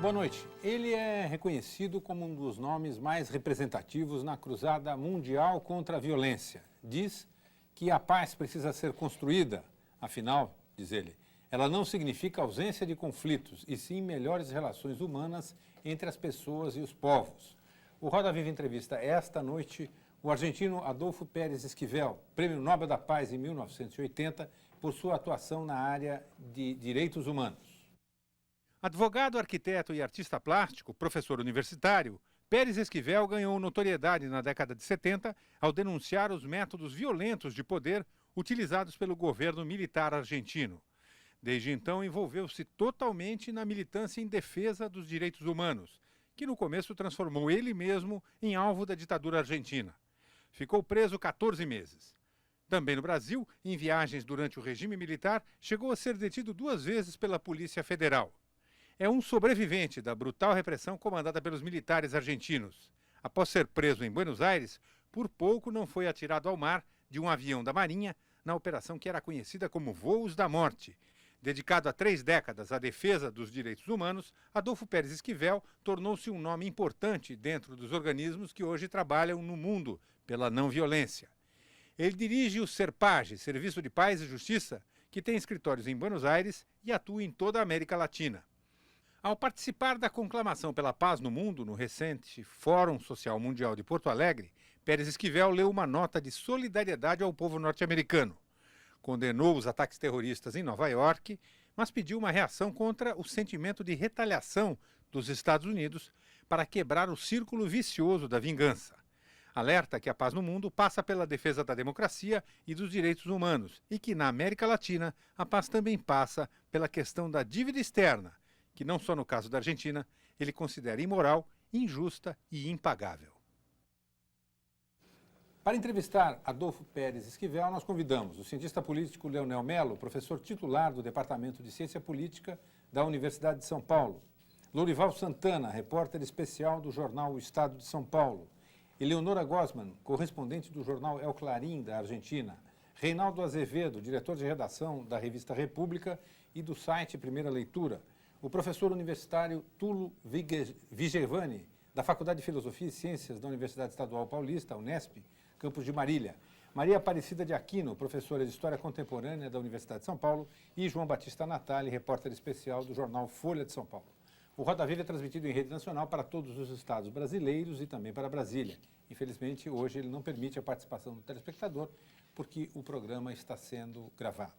Boa noite. Ele é reconhecido como um dos nomes mais representativos na cruzada mundial contra a violência. Diz que a paz precisa ser construída, afinal, diz ele, ela não significa ausência de conflitos, e sim melhores relações humanas entre as pessoas e os povos. O Roda Viva entrevista esta noite o argentino Adolfo Pérez Esquivel, Prêmio Nobel da Paz em 1980, por sua atuação na área de direitos humanos. Advogado, arquiteto e artista plástico, professor universitário, Pérez Esquivel ganhou notoriedade na década de 70 ao denunciar os métodos violentos de poder utilizados pelo governo militar argentino. Desde então, envolveu-se totalmente na militância em defesa dos direitos humanos, que no começo transformou ele mesmo em alvo da ditadura argentina. Ficou preso 14 meses. Também no Brasil, em viagens durante o regime militar, chegou a ser detido 2 vezes pela Polícia Federal. É um sobrevivente da brutal repressão comandada pelos militares argentinos. Após ser preso em Buenos Aires, por pouco não foi atirado ao mar de um avião da Marinha na operação que era conhecida como Voos da Morte. Dedicado há 3 décadas à defesa dos direitos humanos, Adolfo Pérez Esquivel tornou-se um nome importante dentro dos organismos que hoje trabalham no mundo pela não violência. Ele dirige o SERPAGE, Serviço de Paz e Justiça, que tem escritórios em Buenos Aires e atua em toda a América Latina. Ao participar da conclamação pela paz no mundo, no recente Fórum Social Mundial de Porto Alegre, Pérez Esquivel leu uma nota de solidariedade ao povo norte-americano. Condenou os ataques terroristas em Nova York, mas pediu uma reação contra o sentimento de retaliação dos Estados Unidos para quebrar o círculo vicioso da vingança. Alerta que a paz no mundo passa pela defesa da democracia e dos direitos humanos e que, na América Latina, a paz também passa pela questão da dívida externa, que não só no caso da Argentina, ele considera imoral, injusta e impagável. Para entrevistar Adolfo Pérez Esquivel, nós convidamos o cientista político Leonel Mello, professor titular do Departamento de Ciência Política da Universidade de São Paulo, Lorival Santana, repórter especial do jornal O Estado de São Paulo, Eleonora Gosman, correspondente do jornal El Clarín da Argentina, Reinaldo Azevedo, diretor de redação da revista República e do site Primeira Leitura, o professor universitário Tulo Vigevani, da Faculdade de Filosofia e Ciências da Universidade Estadual Paulista, Unesp, campus de Marília, Maria Aparecida de Aquino, professora de História Contemporânea da Universidade de São Paulo, e João Batista Natali, repórter especial do jornal Folha de São Paulo. O Roda Viva é transmitido em rede nacional para todos os estados brasileiros e também para Brasília. Infelizmente, hoje ele não permite a participação do telespectador, porque o programa está sendo gravado.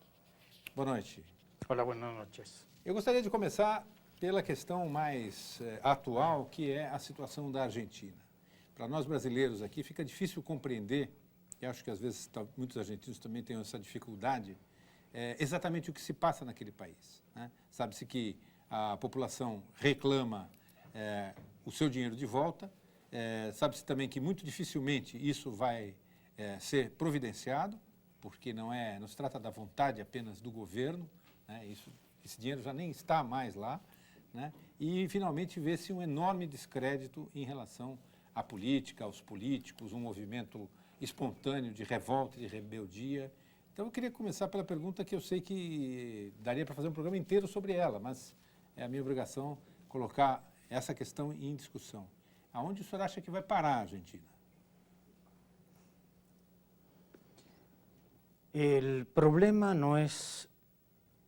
Boa noite. Olá, boas noites. Eu gostaria de começar pela questão mais atual, que é a situação da Argentina. Para nós brasileiros aqui fica difícil compreender, e acho que às vezes muitos argentinos também têm essa dificuldade, exatamente o que se passa naquele país, né? Sabe-se que a população reclama o seu dinheiro de volta, sabe-se também que muito dificilmente isso vai ser providenciado, porque não se trata da vontade apenas do governo, né? Esse dinheiro já nem está mais lá, né? E, finalmente, vê-se um enorme descrédito em relação à política, aos políticos, um movimento espontâneo de revolta, de rebeldia. Então, eu queria começar pela pergunta que eu sei que daria para fazer um programa inteiro sobre ela, mas é a minha obrigação colocar essa questão em discussão. Aonde o senhor acha que vai parar a Argentina? El problema no es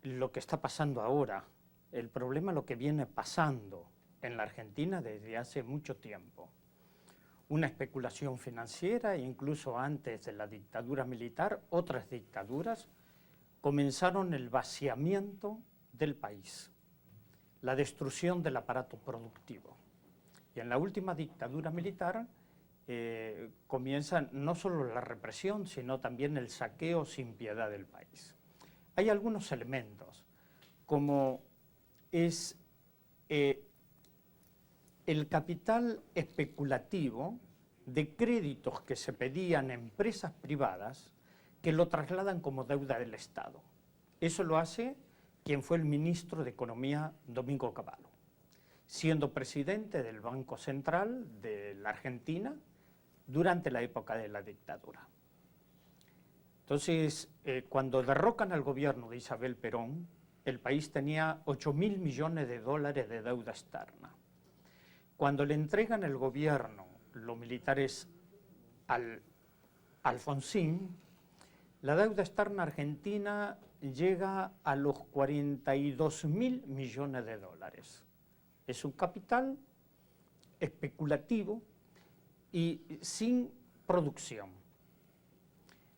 lo que está pasando ahora, el problema es lo que viene pasando en la Argentina desde hace mucho tiempo. Una especulación financiera, incluso antes de la dictadura militar, otras dictaduras comenzaron el vaciamiento del país, la destrucción del aparato productivo. Y en la última dictadura militar comienza no solo la represión, sino también el saqueo sin piedad del país. Hay algunos elementos, como es el capital especulativo de créditos que se pedían a empresas privadas que lo trasladan como deuda del Estado. Eso lo hace quien fue el ministro de Economía, Domingo Cavallo, siendo presidente del Banco Central de la Argentina durante la época de la dictadura. Entonces, cuando derrocan al gobierno de Isabel Perón, el país tenía 8.000 millones de dólares de deuda externa. Cuando le entregan el gobierno los militares al Alfonsín, la deuda externa argentina llega a los 42.000 millones de dólares. Es un capital especulativo y sin producción.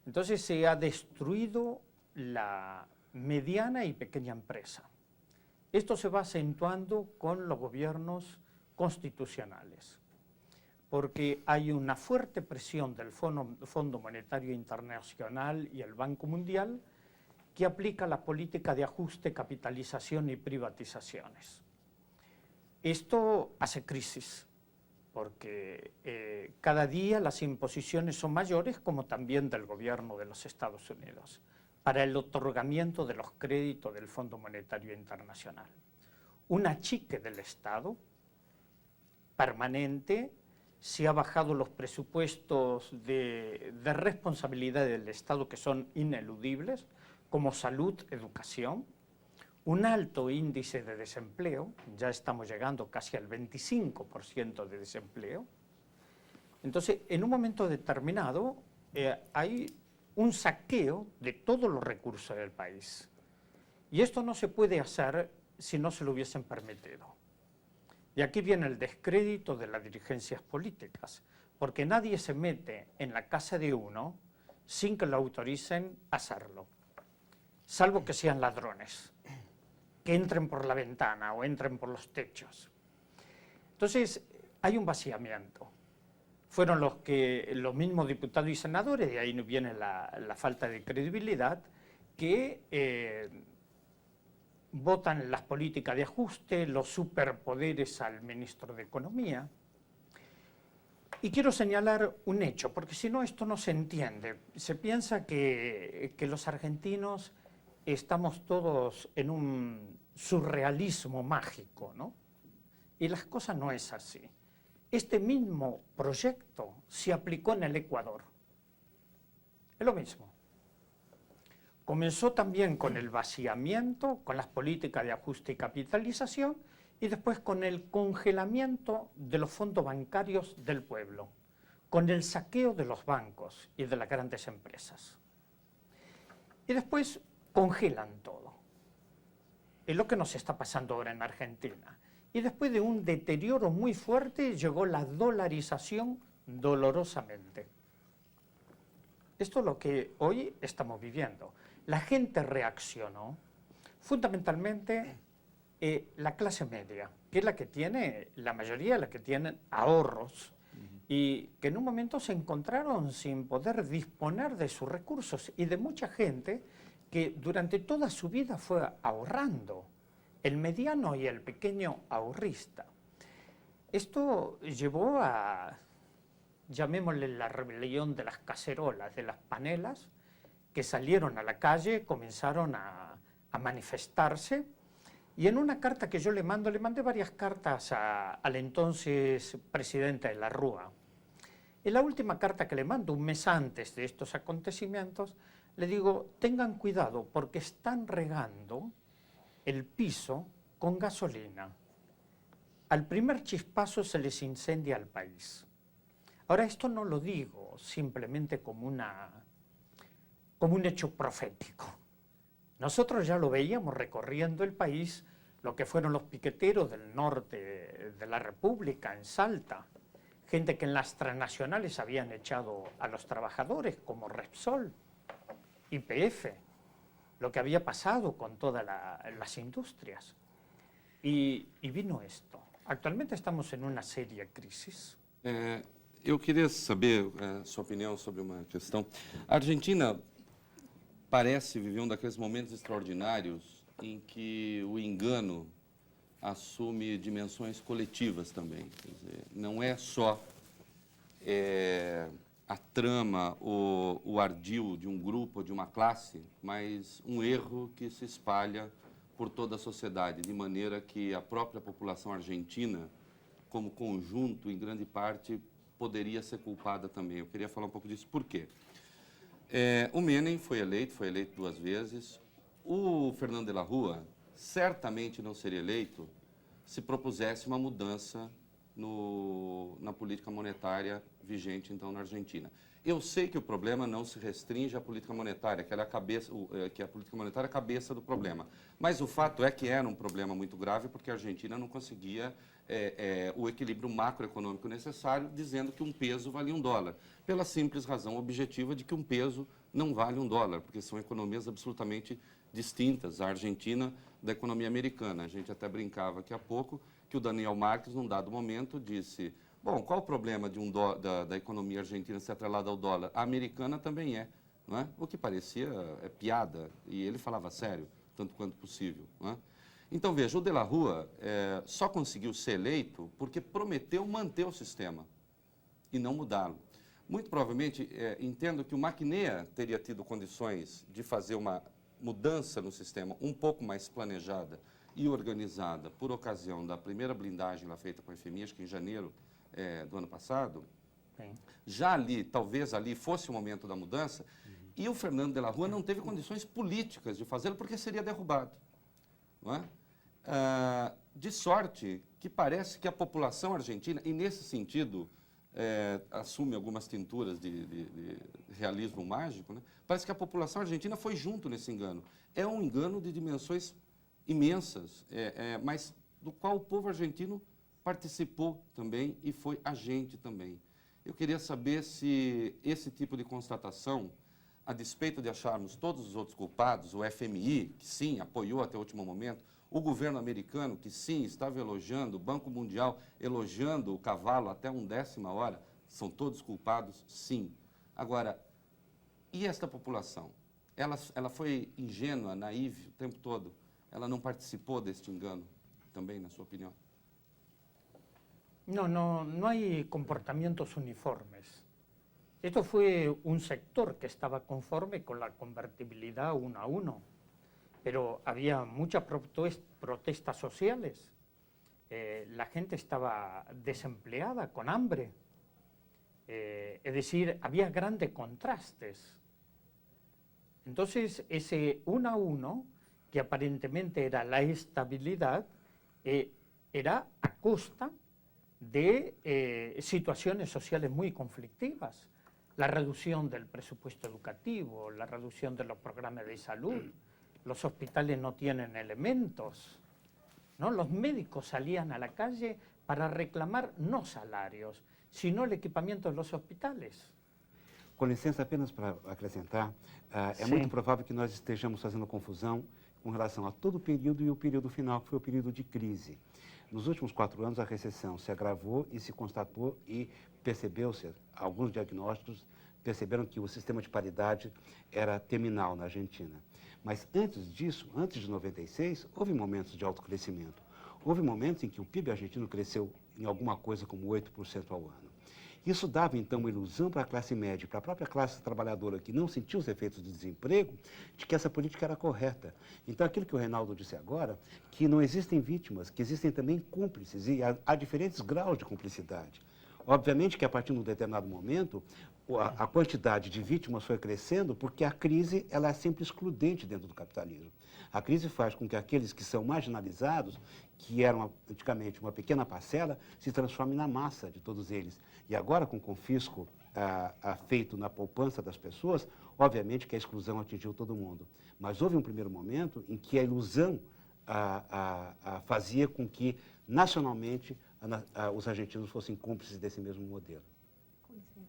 Entonces se ha destruido la mediana y pequeña empresa. Esto se va acentuando con los gobiernos constitucionales, porque hay una fuerte presión del Fondo Monetario Internacional y el Banco Mundial que aplica la política de ajuste, capitalización y privatizaciones. Esto hace crisis, porque cada día las imposiciones son mayores, como también del gobierno de los Estados Unidos, para el otorgamiento de los créditos del Fondo Monetario Internacional. Un achique del Estado permanente. Se ha bajado los presupuestos de responsabilidad del Estado que son ineludibles, como salud, educación, un alto índice de desempleo, ya estamos llegando casi al 25% de desempleo. Entonces, en un momento determinado, hay un saqueo de todos los recursos del país. Y esto no se puede hacer si no se lo hubiesen permitido. Y aquí viene el descrédito de las dirigencias políticas, porque nadie se mete en la casa de uno sin que lo autoricen a hacerlo, salvo que sean ladrones, que entren por la ventana o entren por los techos. Entonces, hay un vaciamiento. Fueron los mismos diputados y senadores, de ahí viene la falta de credibilidad, que votan las políticas de ajuste, los superpoderes al ministro de Economía. Y quiero señalar un hecho, porque si no esto no se entiende. Se piensa que los argentinos estamos todos en un surrealismo mágico, ¿no? Y las cosas no es así. Este mismo proyecto se aplicó en el Ecuador. Es lo mismo. Comenzó también con el vaciamiento, con las políticas de ajuste y capitalización, y después con el congelamiento de los fondos bancarios del pueblo, con el saqueo de los bancos y de las grandes empresas. Y después congelan todo. Es lo que nos está pasando ahora en Argentina. Y después de un deterioro muy fuerte llegó la dolarización dolorosamente. Esto es lo que hoy estamos viviendo. La gente reaccionó, fundamentalmente la clase media, que es la que tiene, la mayoría de la que tienen ahorros, y que en un momento se encontraron sin poder disponer de sus recursos, y de mucha gente que durante toda su vida fue ahorrando, el mediano y el pequeño ahorrista. Esto llevó a, llamémosle la rebelión de las cacerolas, de las panelas, que salieron a la calle, comenzaron a manifestarse, y en una carta que yo le mandé varias cartas al entonces presidente de la Rúa. En la última carta que le mando, un mes antes de estos acontecimientos, le digo, tengan cuidado porque están regando el piso con gasolina. Al primer chispazo se les incendia el país. Ahora, esto no lo digo simplemente como un hecho profético. Nosotros ya lo veíamos recorriendo el país, lo que fueron los piqueteros del norte de la República, en Salta, gente que en las transnacionales habían echado a los trabajadores, como Repsol, YPF, lo que había pasado con todas las industrias. Y vino esto. Actualmente estamos en una seria crisis. Eu queria saber sua opinião sobre uma questão. A Argentina parece viver daqueles momentos extraordinários em que o engano assume dimensões coletivas também. Quer dizer, não é só a trama, o ardil de um grupo, de uma classe, mas um erro que se espalha por toda a sociedade, de maneira que a própria população argentina, como conjunto, em grande parte, poderia ser culpada também. Eu queria falar um pouco disso. Por quê? O Menem foi eleito 2 vezes. O Fernando de la Rúa certamente não seria eleito se propusesse uma mudança na política monetária vigente, então, na Argentina. Eu sei que o problema não se restringe à política monetária, que a política monetária é a cabeça do problema. Mas o fato é que era um problema muito grave, porque a Argentina não conseguia o equilíbrio macroeconômico necessário, dizendo que um peso valia $1, pela simples razão objetiva de que um peso não vale $1, porque são economias absolutamente distintas, a Argentina da economia americana. A gente até brincava aqui há pouco que o Daniel Marques, num dado momento, disse: bom, qual o problema de da economia argentina ser atrelada ao dólar? A americana também é, não é? O que parecia piada, e ele falava sério, tanto quanto possível, não é? Então, veja, o De la Rua só conseguiu ser eleito porque prometeu manter o sistema e não mudá-lo. Muito provavelmente, entendo que o Maquinea teria tido condições de fazer uma mudança no sistema um pouco mais planejada e organizada por ocasião da primeira blindagem lá feita com a FMI, acho que em janeiro do ano passado. Sim. Já ali, talvez ali fosse o momento da mudança, e o Fernando de la Rua não teve condições políticas de fazê-lo porque seria derrubado. Não é? De sorte que parece que a população argentina, e nesse sentido assume algumas tinturas de realismo mágico, né? Parece que a população argentina foi junto nesse engano. É um engano de dimensões imensas, mas do qual o povo argentino participou também e foi agente também. Eu queria saber se esse tipo de constatação, a despeito de acharmos todos os outros culpados, o FMI, que sim, apoiou até o último momento, o governo americano, que sim, estava elogiando, o Banco Mundial elogiando o cavalo até 1/10 hora, são todos culpados, sim. Agora, e esta população? Ela foi ingênua, naive o tempo todo? Ela não participou deste engano também, na sua opinião? No hay comportamientos uniformes. Esto fue un sector que estaba conforme con la convertibilidad 1 a 1, pero había muchas protestas sociales. La gente estaba desempleada, con hambre. Es decir, había grandes contrastes. Entonces, ese 1 a 1, que aparentemente era la estabilidad, era a costa de situaciones sociales muy conflictivas. La reducción del presupuesto educativo, la reducción de los programas de salud, los hospitales no tienen elementos, ¿no? Los médicos salían a la calle para reclamar no salarios, sino el equipamiento de los hospitales. Com licença, apenas para acrescentar, é Sim. muito provável que nós estejamos fazendo confusão com relação a todo o período e o período final, que foi o período de crise. Nos últimos 4 anos, a recessão se agravou e se constatou e percebeu-se, alguns diagnósticos perceberam que o sistema de paridade era terminal na Argentina. Mas antes disso, antes de 96, houve momentos de alto crescimento. Houve momentos em que o PIB argentino cresceu em alguma coisa como 8% ao ano. Isso dava, então, uma ilusão para a classe média, para a própria classe trabalhadora que não sentiu os efeitos do desemprego, de que essa política era correta. Então, aquilo que o Reinaldo disse agora, que não existem vítimas, que existem também cúmplices, e há diferentes graus de cumplicidade. Obviamente que, a partir de um determinado momento, a quantidade de vítimas foi crescendo porque a crise ela é sempre excludente dentro do capitalismo. A crise faz com que aqueles que são marginalizados, que eram antigamente uma pequena parcela, se transformem na massa de todos eles. E agora, com o confisco feito na poupança das pessoas, obviamente que a exclusão atingiu todo mundo. Mas houve um primeiro momento em que a ilusão fazia com que, nacionalmente, os argentinos fossem cúmplices desse mesmo modelo. Com licença.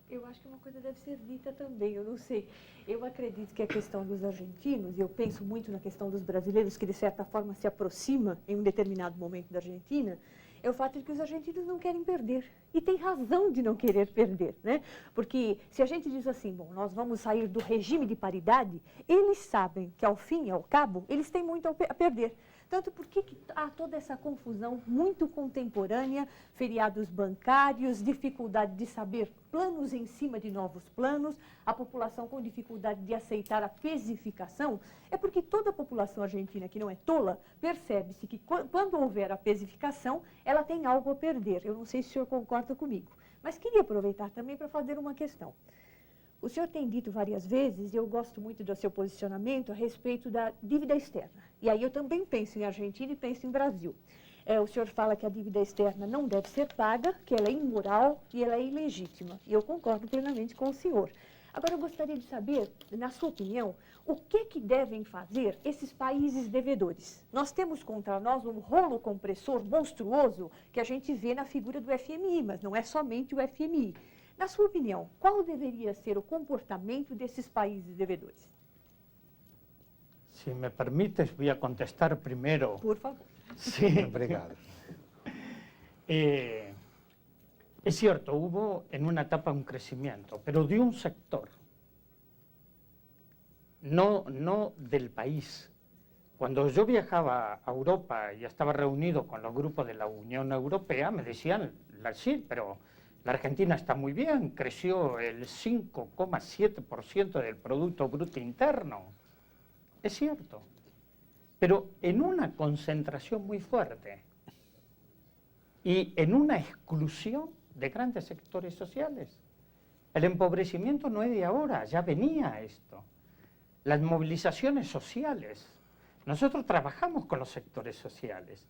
Eu acho que uma coisa deve ser dita também, eu não sei. Eu acredito que a questão dos argentinos, e eu penso muito na questão dos brasileiros, que de certa forma se aproxima em um determinado momento da Argentina, é o fato de que os argentinos não querem perder. E tem razão de não querer perder, né? Porque se a gente diz assim, bom, nós vamos sair do regime de paridade, eles sabem que ao fim e ao cabo, eles têm muito a perder. Tanto porque há toda essa confusão muito contemporânea, feriados bancários, dificuldade de saber planos em cima de novos planos, a população com dificuldade de aceitar a pesificação, é porque toda a população argentina, que não é tola, percebe-se que quando houver a pesificação, ela tem algo a perder. Eu não sei se o senhor concorda comigo, mas queria aproveitar também para fazer uma questão. O senhor tem dito várias vezes, e eu gosto muito do seu posicionamento a respeito da dívida externa. E aí eu também penso em Argentina e penso em Brasil. O senhor fala que a dívida externa não deve ser paga, que ela é imoral e ela é ilegítima. E eu concordo plenamente com o senhor. Agora, eu gostaria de saber, na sua opinião, o que devem fazer esses países devedores? Nós temos contra nós um rolo compressor monstruoso que a gente vê na figura do FMI, mas não é somente o FMI. Na sua opinião, qual deveria ser o comportamento desses países devedores? Si me permites, voy a contestar primero. Por favor. Sí. Obrigado. Es cierto, hubo en una etapa un crecimiento, pero de un sector, no del país. Cuando yo viajaba a Europa y estaba reunido con los grupos de la Unión Europea, me decían, sí, pero la Argentina está muy bien, creció el 5,7% del Producto Bruto Interno. Es cierto, pero en una concentración muy fuerte y en una exclusión de grandes sectores sociales. El empobrecimiento no es de ahora, ya venía esto. Las movilizaciones sociales. Nosotros trabajamos con los sectores sociales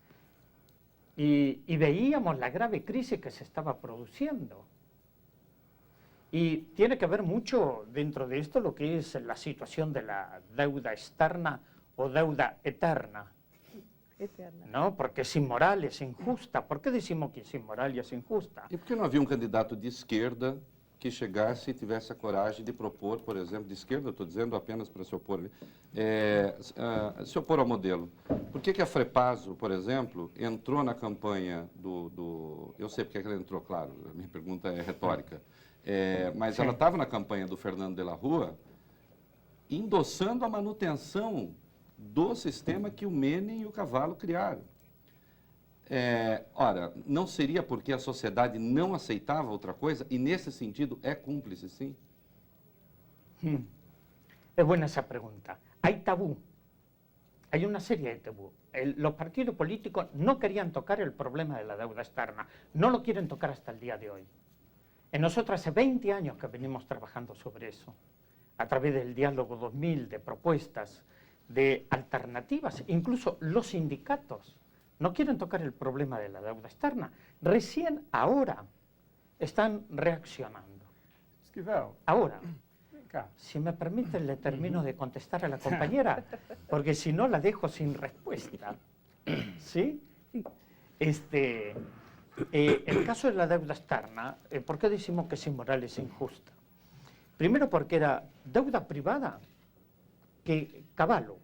y veíamos la grave crisis que se estaba produciendo. Y tiene que ver mucho dentro de esto lo que es la situación de la deuda externa o deuda eterna. Eterna. ¿No? Porque es inmoral, es injusta. ¿Por qué decimos que es inmoral y es injusta? E por que não havia um candidato de esquerda que chegasse e tivesse a coragem de propor, por exemplo, de esquerda, eu estou dizendo apenas para se opor, se opor ao modelo? Por que a Frepaso, por exemplo, entrou na campanha eu sei porque ela entrou, claro, a minha pergunta é retórica, mas ela estava na campanha do Fernando de la Rúa, endossando a manutenção do sistema que o Menem e o Cavalo criaram. Ora, não seria porque a sociedade não aceitava outra coisa? E, nesse sentido, é cúmplice, sim? Es buena esa pregunta. Hay tabú. Hay una serie de tabú. Los partidos políticos no querían tocar el problema de la deuda externa. No lo quieren tocar hasta el día de hoy. Nosotros hace 20 años que venimos trabajando sobre eso, a través del diálogo 2000, de propuestas, de alternativas, incluso los sindicatos no quieren tocar el problema de la deuda externa. Recién ahora están reaccionando. Esquivel, Ahora, vem cá. si me permite, le termino de contestar a la compañera, porque si no la dejo sin respuesta. ¿Sí? El caso de la deuda externa, ¿por qué decimos que es inmoral, es injusta? Primero porque era deuda privada que Cavallo,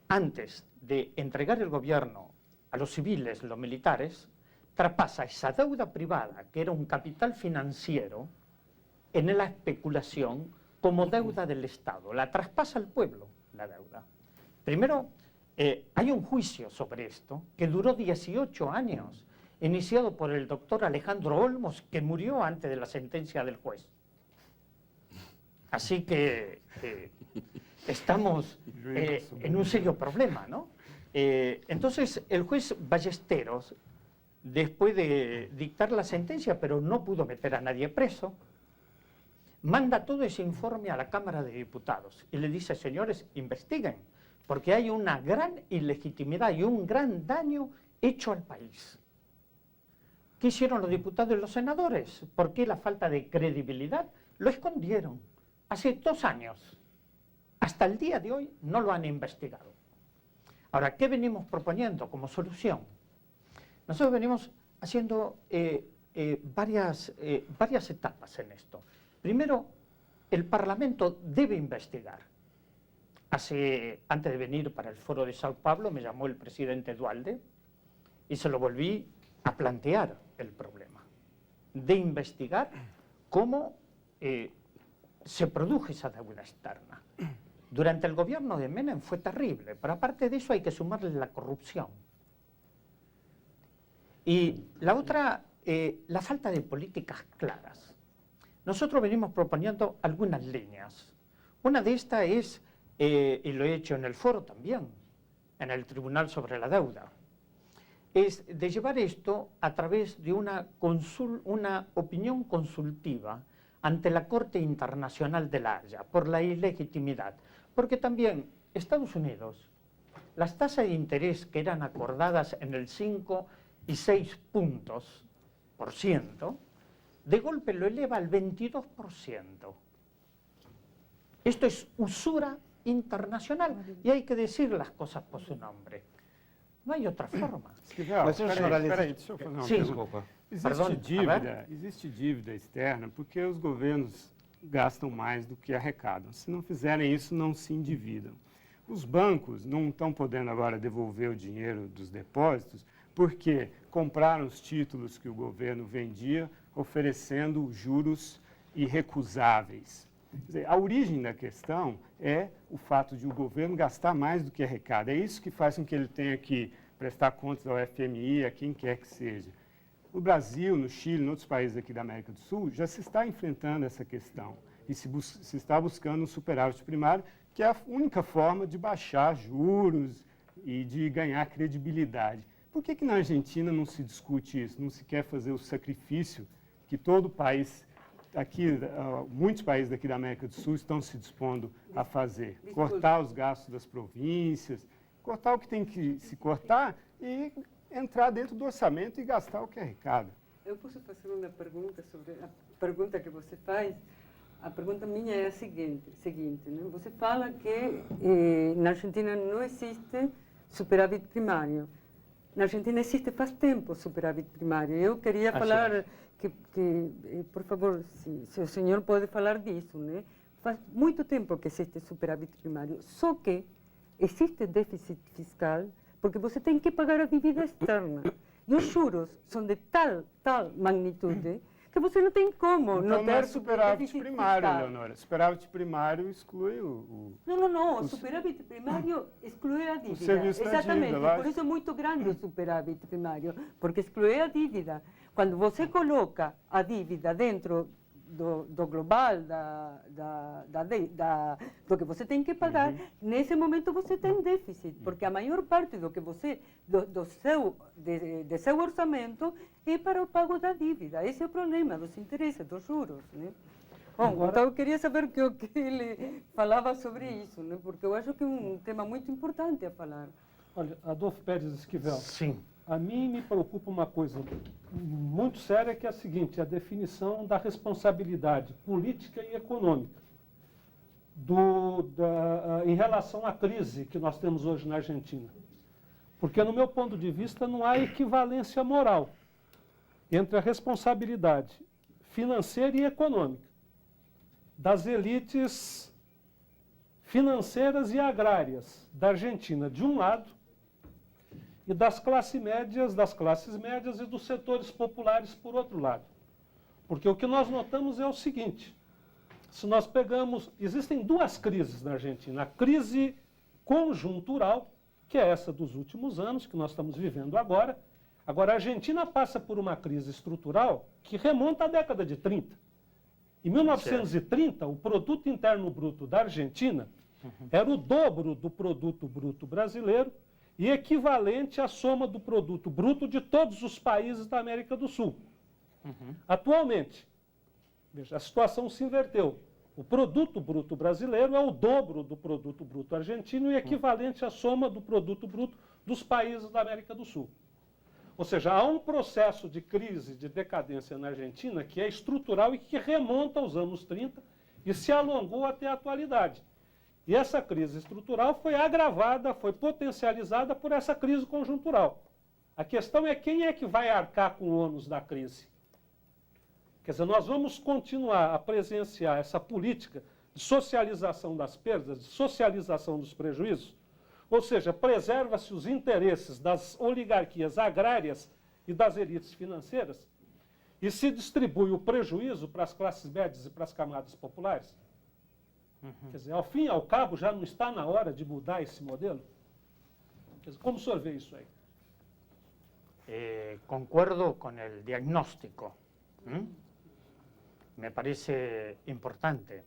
antes de entregar el gobierno a los civiles, los militares, traspasa esa deuda privada, que era un capital financiero, en la especulación como deuda del Estado. La traspasa al pueblo, la deuda. Primero, hay un juicio sobre esto que duró 18 años, iniciado por el doctor Alejandro Olmos, que murió antes de la sentencia del juez. Así que estamos en un serio problema, ¿no? Entonces, el juez Ballesteros, después de dictar la sentencia, pero no pudo meter a nadie preso, manda todo ese informe a la Cámara de Diputados y le dice, señores, investiguen, porque hay una gran ilegitimidad y un gran daño hecho al país. ¿Qué hicieron los diputados y los senadores? ¿Por qué la falta de credibilidad? Lo escondieron. Hace 2 años. Hasta el día de hoy no lo han investigado. Ahora, ¿qué venimos proponiendo como solución? Nosotros venimos haciendo varias etapas en esto. Primero, el Parlamento debe investigar. Antes de venir para el foro de Sao Paulo, me llamó el presidente Dualde y se lo volví a plantear el problema de investigar cómo se produjo esa deuda externa. Durante el gobierno de Menem fue terrible, pero aparte de eso hay que sumarle la corrupción. Y la otra, la falta de políticas claras. Nosotros venimos proponiendo algunas líneas. Una de estas es, y lo he hecho en el foro también, en el Tribunal sobre la Deuda, es de llevar esto a través de una opinión consultiva ante la Corte Internacional de la Haya por la ilegitimidad, porque también Estados Unidos, las tasas de interés que eran acordadas en el 5 y 6 puntos por ciento, de golpe lo eleva al 22%. Esto es usura internacional y hay que decir las cosas por su nombre. No hay otra forma. Esquivel, Mas, senhor peraí, jornalista- peraí, deixa eu fazer uma Sim. pergunta. Desculpa. Existe dívida externa porque os governos gastam mais do que arrecadam. Se não fizerem isso, não se endividam. Os bancos não estão podendo agora devolver o dinheiro dos depósitos porque compraram os títulos que o governo vendia, oferecendo juros irrecusáveis. Quer dizer, a origem da questão é o fato de o governo gastar mais do que arrecada. É isso que faz com que ele tenha que prestar contas ao FMI, a quem quer que seja. No Brasil, no Chile, em outros países aqui da América do Sul, já se está enfrentando essa questão e se está buscando um superávit primário, que é a única forma de baixar juros e de ganhar credibilidade. Por que na Argentina não se discute isso? Não se quer fazer o sacrifício que todo país, aqui, muitos países daqui da América do Sul estão se dispondo a fazer? Cortar os gastos das províncias, cortar o que tem que se cortar e entrar dentro do orçamento e gastar o que arrecada. Eu posso fazer uma pergunta sobre a pergunta que você faz? A pergunta minha é a seguinte, né? Você fala que na Argentina não existe superávit primário. Na Argentina existe faz tempo superávit primário. Eu queria falar por favor, se o senhor pode falar disso, né? Faz muito tempo que existe superávit primário, só que existe déficit fiscal porque você tem que pagar a dívida externa. E os juros são de tal magnitude que você não tem como Então não não é ter superávit déficit primário, fiscal. Leonora. Superávit primário exclui Não. O superávit primário exclui a dívida. serviço da Exatamente. dívida, lógico. Por isso é muito grande o superávit primário, porque exclui a dívida. Quando você coloca a dívida dentro do global, do que você tem que pagar, nesse momento você tem déficit, porque a maior parte do que você, de seu orçamento é para o pago da dívida. Esse é o problema dos interesses, dos juros, né? Bom, então eu queria saber o que ele falava sobre isso, né? Porque eu acho que é um tema muito importante a falar. Olha, Adolfo Pérez Esquivel, Sim. a mim me preocupa uma coisa muito séria, que é a seguinte: a definição da responsabilidade política e econômica em relação à crise que nós temos hoje na Argentina. Porque, no meu ponto de vista, não há equivalência moral entre a responsabilidade financeira e econômica das elites financeiras e agrárias da Argentina, de um lado, e das classes médias e dos setores populares, por outro lado. Porque o que nós notamos é o seguinte: se nós pegamos, existem duas crises na Argentina. A crise conjuntural, que é essa dos últimos anos, que nós estamos vivendo agora. Agora, a Argentina passa por uma crise estrutural que remonta à década de 30. Em 1930, o produto interno bruto da Argentina era o dobro do produto bruto brasileiro e equivalente à soma do produto bruto de todos os países da América do Sul. Atualmente, veja, a situação se inverteu. O produto bruto brasileiro é o dobro do produto bruto argentino e equivalente à soma do produto bruto dos países da América do Sul. Ou seja, há um processo de crise, de decadência na Argentina que é estrutural e que remonta aos anos 30 e se alongou até a atualidade. E essa crise estrutural foi agravada, foi potencializada por essa crise conjuntural. A questão é quem é que vai arcar com o ônus da crise. Quer dizer, nós vamos continuar a presenciar essa política de socialização das perdas, de socialização dos prejuízos, ou seja, preserva-se os interesses das oligarquias agrárias e das elites financeiras e se distribui o prejuízo para as classes médias e para as camadas populares. Quer dizer, ao fim e ao cabo, já não está na hora de mudar esse modelo? Quer dizer, como o senhor vê isso aí? Concuerdo con el diagnóstico. Me parece importante.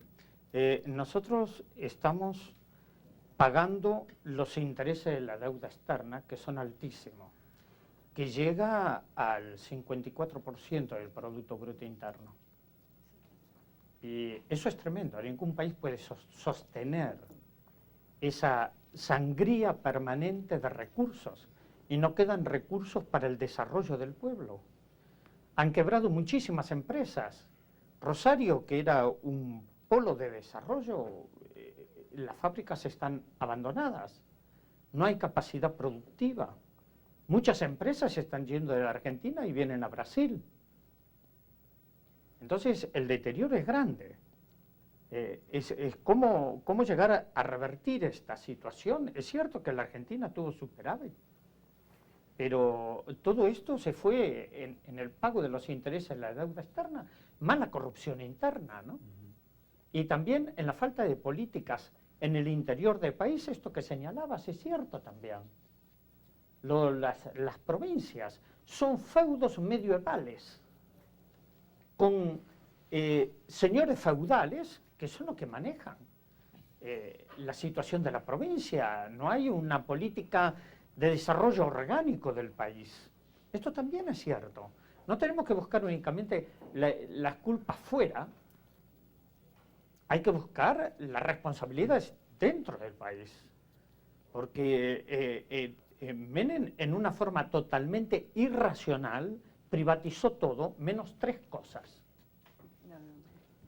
Nosotros estamos pagando los intereses de la deuda externa, que son altísimos, que llega al 54% del Producto Bruto Interno. Y eso es tremendo. Ningún país puede sostener esa sangría permanente de recursos y no quedan recursos para el desarrollo del pueblo. Han quebrado muchísimas empresas. Rosario, que era un polo de desarrollo, las fábricas están abandonadas. No hay capacidad productiva. Muchas empresas se están yendo de la Argentina y vienen a Brasil. Entonces, el deterioro es grande. Es cómo llegar a revertir esta situación. Es cierto que la Argentina tuvo superávit, pero todo esto se fue en el pago de los intereses de la deuda externa, más la corrupción interna, ¿no? Y también en la falta de políticas en el interior del país, esto que señalabas es cierto también. Las provincias son feudos medievales, con señores feudales que son los que manejan la situación de la provincia. No hay una política de desarrollo orgánico del país. Esto también es cierto. No tenemos que buscar únicamente las culpas fuera, hay que buscar las responsabilidades dentro del país. Porque Menem, en una forma totalmente irracional, privatizó todo, menos 3 cosas.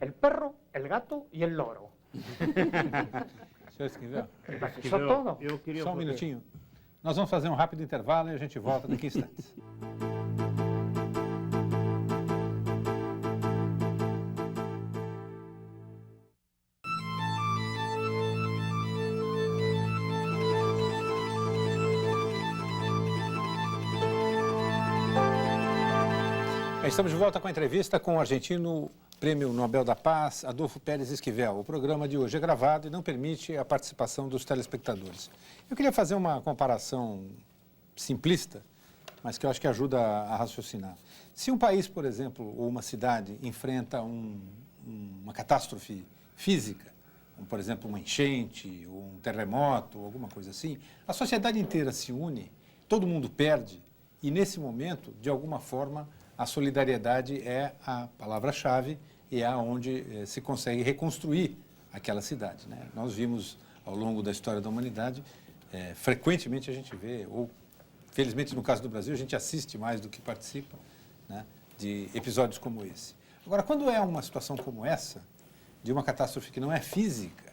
El perro, el gato y el loro. Senhor Esquivel, Privatizó todo. Eu queria só um minutinho. Nós vamos fazer um rápido intervalo e a gente volta daqui a instantes. Estamos de volta com a entrevista com o argentino Prêmio Nobel da Paz, Adolfo Pérez Esquivel. O programa de hoje é gravado e não permite a participação dos telespectadores. Eu queria fazer uma comparação simplista, mas que eu acho que ajuda a raciocinar. Se um país, por exemplo, ou uma cidade enfrenta uma catástrofe física, como, por exemplo, uma enchente, ou um terremoto, ou alguma coisa assim, a sociedade inteira se une, todo mundo perde, e nesse momento, de alguma forma, a solidariedade é a palavra-chave e é onde se consegue reconstruir aquela cidade, né? Nós vimos ao longo da história da humanidade, frequentemente a gente vê, ou felizmente no caso do Brasil, a gente assiste mais do que participa, né, de episódios como esse. Agora, quando é uma situação como essa, de uma catástrofe que não é física,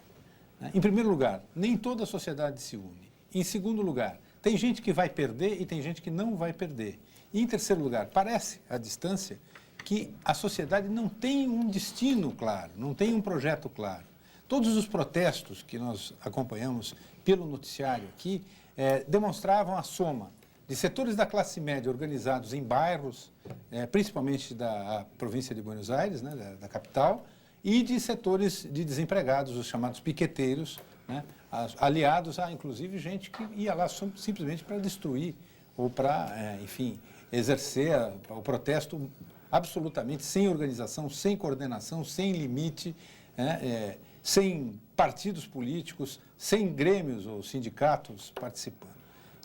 né, em primeiro lugar, nem toda a sociedade se une. Em segundo lugar, tem gente que vai perder e tem gente que não vai perder. E, em terceiro lugar, parece, à distância, que a sociedade não tem um destino claro, não tem um projeto claro. Todos os protestos que nós acompanhamos pelo noticiário aqui demonstravam a soma de setores da classe média organizados em bairros, principalmente da província de Buenos Aires, né, da capital, e de setores de desempregados, os chamados piqueteiros, né, aliados a, inclusive, gente que ia lá simplesmente para destruir ou para, enfim, exercer o protesto absolutamente sem organização, sem coordenação, sem limite, sem partidos políticos, sem grêmios ou sindicatos participando.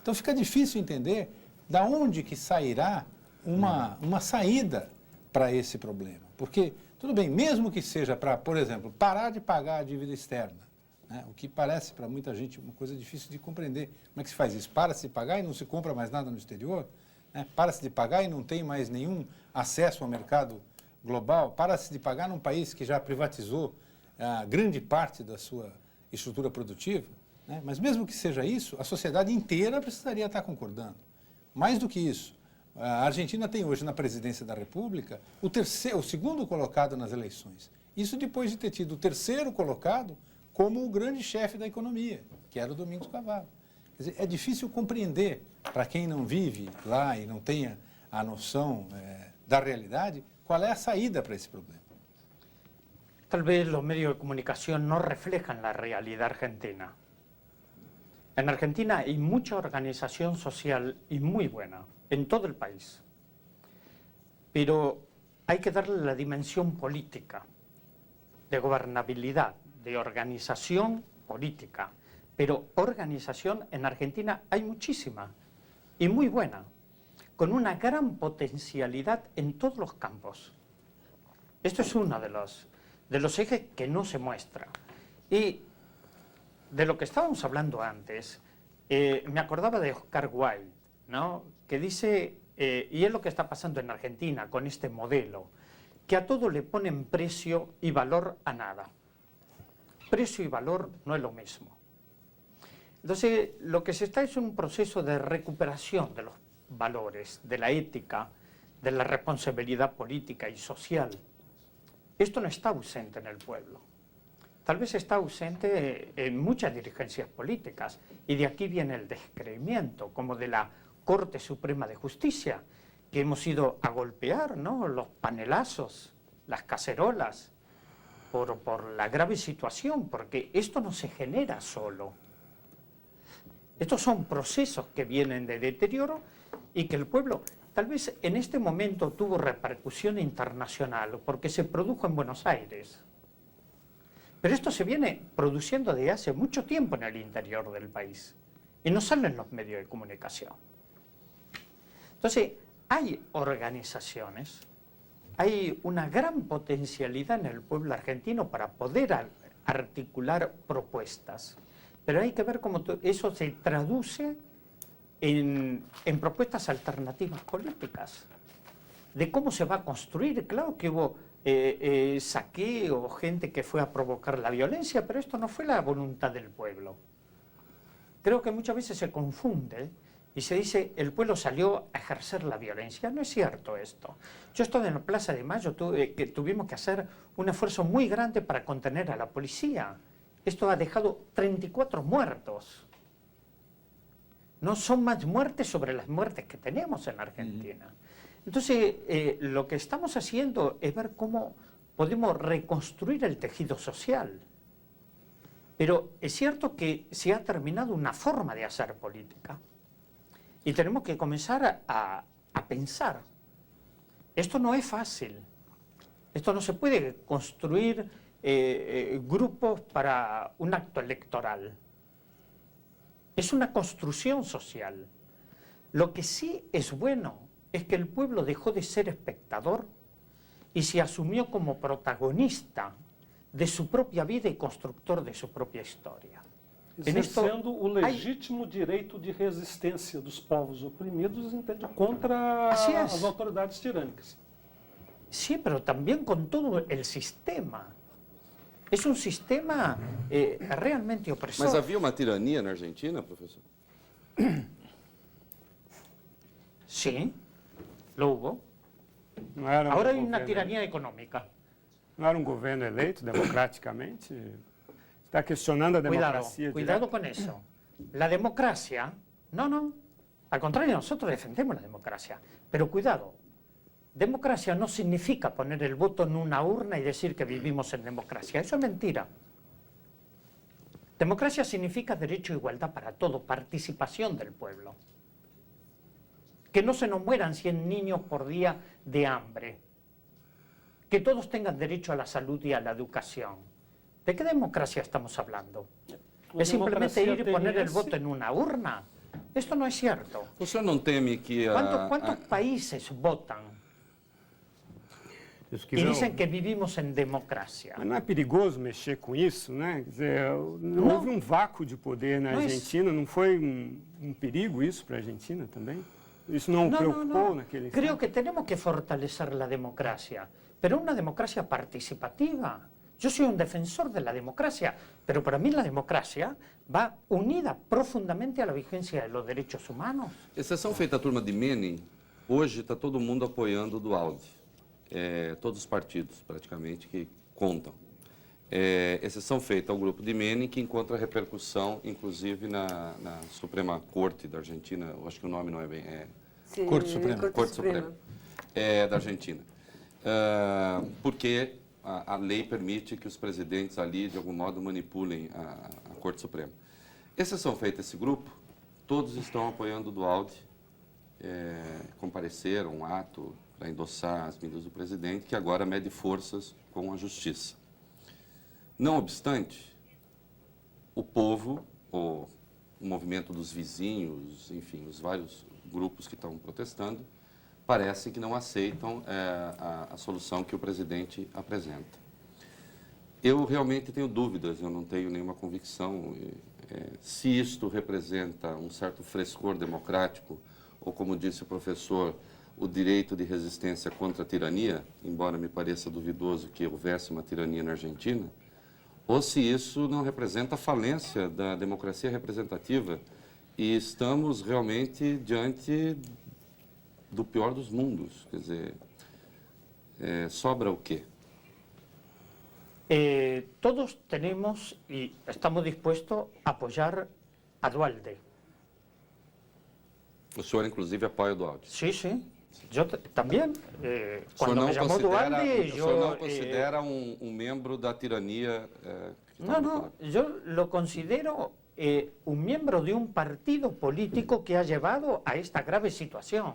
Então fica difícil entender da onde que sairá uma saída para esse problema. Porque, tudo bem, mesmo que seja para, por exemplo, parar de pagar a dívida externa, né, o que parece para muita gente uma coisa difícil de compreender. Como é que se faz isso? Para-se de pagar e não se compra mais nada no exterior? Né? Para-se de pagar e não tem mais nenhum acesso ao mercado global? Para-se de pagar num país que já privatizou grande parte da sua estrutura produtiva? Né? Mas mesmo que seja isso, a sociedade inteira precisaria estar concordando. Mais do que isso, a Argentina tem hoje na presidência da República o segundo colocado nas eleições. Isso depois de ter tido o terceiro colocado como o grande chefe da economia, que era o Domingos Favalli. Quer dizer, é difícil compreender, para quem não vive lá e não tenha a noção da realidade, qual é a saída para esse problema. Tal vez los medios de comunicación no reflejan la realidad argentina. En Argentina hay mucha organización social y muy buena, en todo el país. Pero hay que darle la dimensión política, de gobernabilidad, de organización política. Pero organización en Argentina hay muchísima y muy buena, con una gran potencialidad en todos los campos. Esto es uno de de los ejes que no se muestra. Y de lo que estábamos hablando antes, me acordaba de Oscar Wilde, ¿no? Que dice, y es lo que está pasando en Argentina con este modelo, que a todo le ponen precio y valor a nada. Precio y valor no es lo mismo. Entonces, lo que se está es un proceso de recuperación de los valores, de la ética, de la responsabilidad política y social. Esto no está ausente en el pueblo. Tal vez está ausente en muchas dirigencias políticas, y de aquí viene el descreimiento, como de la Corte Suprema de Justicia, que hemos ido a golpear, ¿no? Los panelazos, las cacerolas, por la grave situación, porque esto no se genera solo. Estos son procesos que vienen de deterioro y que el pueblo, tal vez en este momento tuvo repercusión internacional, porque se produjo en Buenos Aires. Pero esto se viene produciendo desde hace mucho tiempo en el interior del país y no sale en los medios de comunicación. Entonces, hay organizaciones, hay una gran potencialidad en el pueblo argentino para poder articular propuestas, pero hay que ver cómo eso se traduce en propuestas alternativas políticas, de cómo se va a construir. Claro que hubo saqueo, gente que fue a provocar la violencia, pero esto no fue la voluntad del pueblo. Creo que muchas veces se confunde y se dice, el pueblo salió a ejercer la violencia. No es cierto esto. Yo estuve en la Plaza de Mayo, que tuvimos que hacer un esfuerzo muy grande para contener a la policía. Esto ha dejado 34 muertos. No son más muertes sobre las muertes que tenemos en Argentina. Entonces, lo que estamos haciendo es ver cómo podemos reconstruir el tejido social. Pero es cierto que se ha terminado una forma de hacer política. Y tenemos que comenzar a pensar. Esto no es fácil. Esto no se puede construir grupos para un acto electoral. Es una construcción social. Lo que sí es bueno es que el pueblo dejó de ser espectador y se asumió como protagonista de su propia vida y constructor de su propia historia. Exercendo o legítimo direito de resistência dos povos oprimidos, entende, contra as autoridades tirânicas. Sí, pero también con todo el sistema. Es un sistema realmente opresor. Mas havia uma tirania na Argentina, professor? Sí, lo hubo. Não era Ahora hay governo- una tiranía económica. Não era um governo eleito democraticamente? Está questionando a democracia. Cuidado con eso. La democracia, no. Al contrario, nosotros defendemos la democracia. Pero cuidado, democracia no significa poner el voto en una urna y decir que vivimos en democracia. Eso es mentira. Democracia significa derecho e igualdad para todo, participación del pueblo. Que no se nos mueran 100 niños por día de hambre. Que todos tengan derecho a la salud y a la educación. ¿De qué democracia estamos hablando? ¿Es simplemente ir y poner el voto en una urna? Esto no es cierto. O senhor não teme que ¿Cuántos países votan y dicen que vivimos en democracia? Mas não é perigoso mexer com isso, né? Quer dizer, não houve um vácuo de poder na Argentina, não foi um perigo isso para a Argentina também? Isso não o preocupou naquele instante? Creo que tenemos que fortalecer la democracia, pero una democracia participativa. Yo soy un defensor de la democracia, pero para mí la democracia va unida profundamente a la vigencia de los derechos humanos. Exceção feita a turma de Menem, hoje está todo mundo apoiando o Dualde. Todos os partidos, praticamente, que contam. Exceção feita ao grupo de Menem, que encontra repercussão, inclusive, na Suprema Corte da Argentina. Eu acho que o nome não é bem... Sim, Corte Suprema. Corte Suprema. Da Argentina. Porque a lei permite que os presidentes ali, de algum modo, manipulem a Corte Suprema. Exceção feita esse grupo, todos estão apoiando o Dualde, compareceram um ato para endossar as medidas do presidente, que agora mede forças com a justiça. Não obstante, o povo, o movimento dos vizinhos, enfim, os vários grupos que estão protestando, parece que não aceitam a solução que o presidente apresenta. Eu realmente tenho dúvidas, eu não tenho nenhuma convicção. Se isto representa um certo frescor democrático, ou como disse o professor, o direito de resistência contra a tirania, embora me pareça duvidoso que houvesse uma tirania na Argentina, ou se isso não representa a falência da democracia representativa e estamos realmente diante do pior dos mundos. Quer dizer, sobra o quê? Todos tenemos y estamos dispuestos a apoyar a Dualde. O senhor, inclusive, apoia o Dualde. Sí, sí. Yo también. O senhor Cuando não me llamó considera, Dualde, o senhor não yo... considera um membro da tirania que está No, no, yo lo considero un miembro de un partido político que ha llevado a esta grave situación.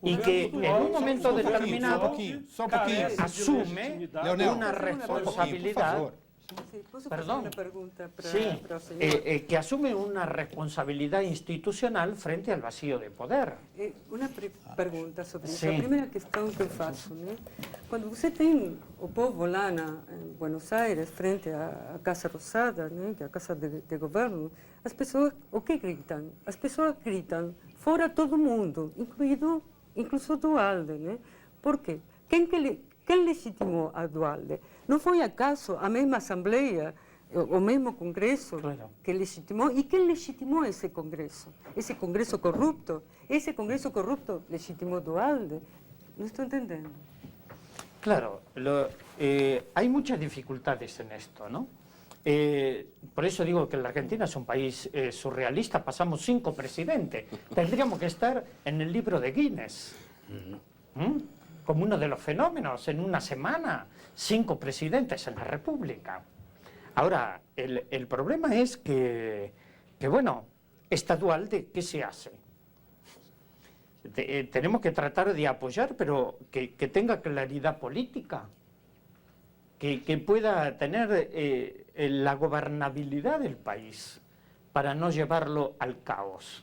Y que en un momento determinado Só um pouquinho. asume Leonel, una por responsabilidad. favor. Sí, ¿puedo Perdón. hacer una pregunta para, Sí, para el señor? que asume una responsabilidad institucional frente al vacío de poder. Uma pergunta sobre isso. Sim. A primeira questão que eu faço, né? Quando você tem o povo lá em Buenos Aires, frente à Casa Rosada, né? Que é a Casa de Governo, as pessoas, o que gritam? As pessoas gritam, fora todo mundo, incluso Dualde, né? Por quê? Quem legitimou a Dualde? Não foi acaso a mesma Assembleia, o mesmo Congresso Claro. que legitimou? E quem legitimou esse Congresso? Esse Congresso corrupto? Esse Congresso corrupto legitimou Dualde? Não estou entendendo. Claro, hay muchas dificultades en esto, ¿no? Por eso digo que la Argentina es un país surrealista, pasamos 5 presidentes. Tendríamos que estar en el libro de Guinness. Como uno de los fenómenos, en una semana, 5 presidentes en la República. Ahora, el problema es que bueno, esta Dualde, ¿qué se hace? Tenemos que tratar de apoyar, pero que tenga claridad política, que pueda tener la gobernabilidad del país para no llevarlo al caos.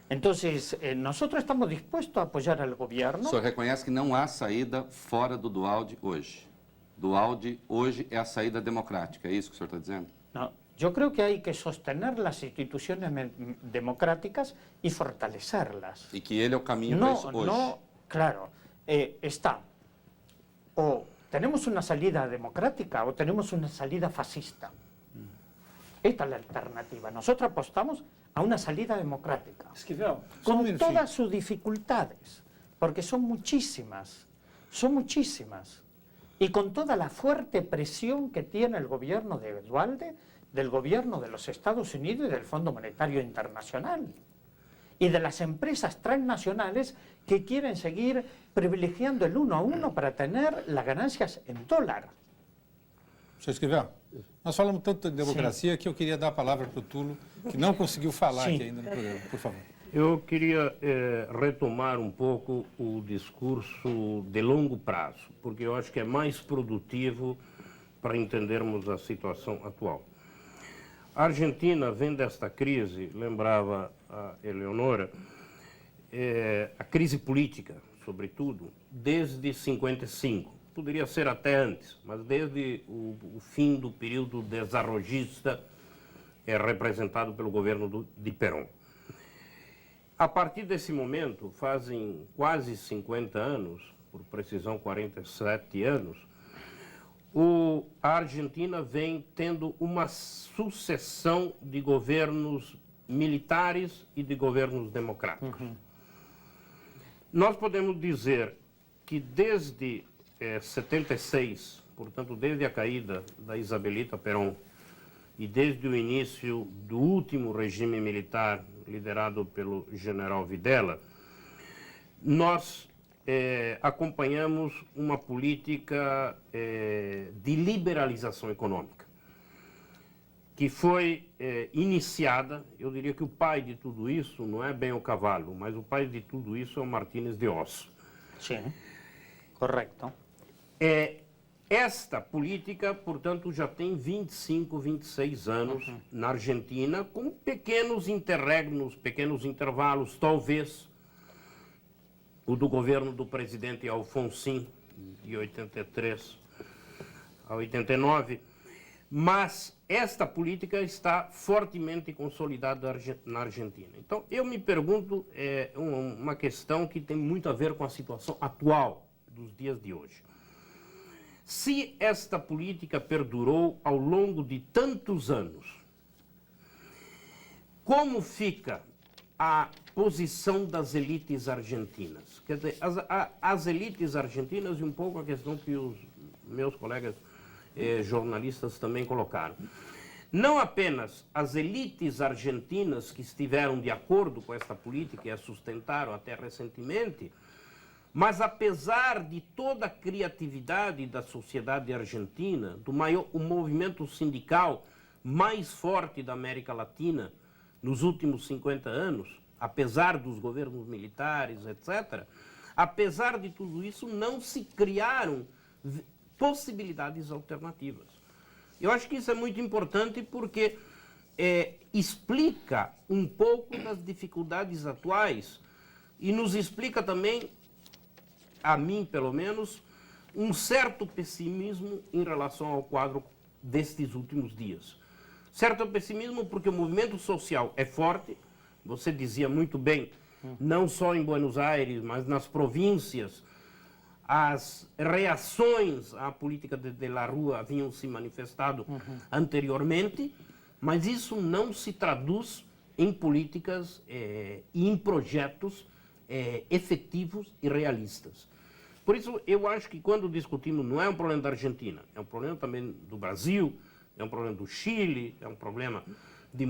Entonces, nosotros estamos dispuestos a apoyar al O gobierno. senhor reconhece que não há saída fora do Dualde hoje. Dualde hoje é a saída democrática, é isso que o senhor está dizendo? No, yo creo que hay que sostener las instituciones democráticas y fortalecerlas. E que ele é o caminho para isso hoje. No, claro, está, o tenemos una salida democrática o tenemos una salida fascista. Esta es la alternativa. Nosotros apostamos a una salida democrática, Esquivel, Só um con minutinho. todas sus dificultades, porque son muchísimas, y con toda la fuerte presión que tiene el gobierno de Dualde, del gobierno de los Estados Unidos y del Fondo Monetario Internacional, y de las empresas transnacionales que quieren seguir privilegiando el 1 a 1 para tener las ganancias en dólar. Senhor Esquivel, nós falamos tanto de democracia que eu queria dar a palavra para o Tulo, que não conseguiu falar Sim. aqui ainda no programa. Por favor. Eu queria retomar um pouco o discurso de longo prazo, porque eu acho que é mais produtivo para entendermos a situação atual. A Argentina vem desta crise, lembrava a Eleonora, a crise política, sobretudo, desde 55. Poderia ser até antes, mas desde o fim do período desarrollista representado pelo governo de Perón. A partir desse momento, fazem quase 50 anos, por precisão 47 anos, a Argentina vem tendo uma sucessão de governos militares e de governos democráticos. Nós podemos dizer que desde 76, portanto, desde a caída da Isabelita Perón e desde o início do último regime militar liderado pelo general Videla, nós acompanhamos uma política de liberalização econômica, que foi iniciada, eu diria que o pai de tudo isso não é bem o Cavalo, mas o pai de tudo isso é o Martínez de Osso. Sí, correcto. Esta política, portanto, já tem 25, 26 anos na Argentina, com pequenos interregnos, pequenos intervalos, talvez o do governo do presidente Alfonsín, de 83, a 89, mas esta política está fortemente consolidada na Argentina. Então, eu me pergunto, uma questão que tem muito a ver com a situação atual dos dias de hoje. Se esta política perdurou ao longo de tantos anos, como fica a posição das elites argentinas? Quer dizer, as elites argentinas, e um pouco a questão que os meus colegas jornalistas também colocaram. Não apenas as elites argentinas que estiveram de acordo com esta política e a sustentaram até recentemente, mas apesar de toda a criatividade da sociedade argentina, o movimento sindical mais forte da América Latina nos últimos 50 anos, apesar dos governos militares, etc., apesar de tudo isso, não se criaram possibilidades alternativas. Eu acho que isso é muito importante porque explica um pouco das dificuldades atuais e nos explica também, a mim pelo menos, um certo pessimismo em relação ao quadro destes últimos dias. Certo pessimismo porque o movimento social é forte, você dizia muito bem, não só em Buenos Aires, mas nas províncias, as reações à política de La Rúa haviam se manifestado anteriormente, mas isso não se traduz em políticas e em projetos efetivos e realistas. Por isso, eu acho que quando discutimos, não é um problema da Argentina, é um problema também do Brasil, é um problema do Chile, é um problema de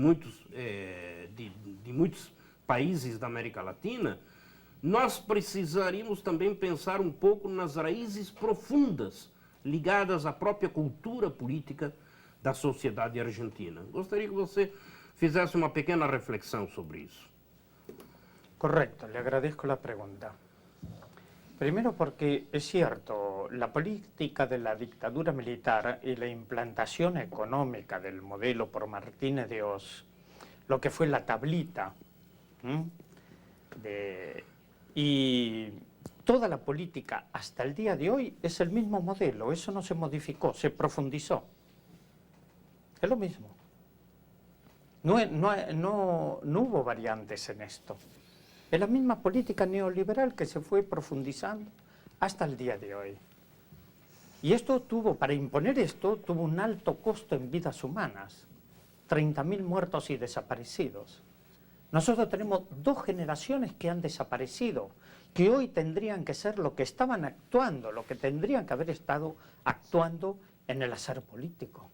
muitos países da América Latina, nós precisaríamos também pensar um pouco nas raízes profundas ligadas à própria cultura política da sociedade argentina. Gostaria que você fizesse uma pequena reflexão sobre isso. Correcto, le agradezco la pregunta. Primero porque es cierto, la política de la dictadura militar y la implantación económica del modelo por Martínez de Oz, lo que fue la tablita, y toda la política hasta el día de hoy es el mismo modelo, eso no se modificó, se profundizó. Es lo mismo. No hubo variantes en esto. Es la misma política neoliberal que se fue profundizando hasta el día de hoy. Y esto para imponer esto, tuvo un alto costo en vidas humanas. 30.000 muertos y desaparecidos. Nosotros tenemos 2 generaciones que han desaparecido, que hoy tendrían que ser lo que estaban actuando, lo que tendrían que haber estado actuando en el hacer político.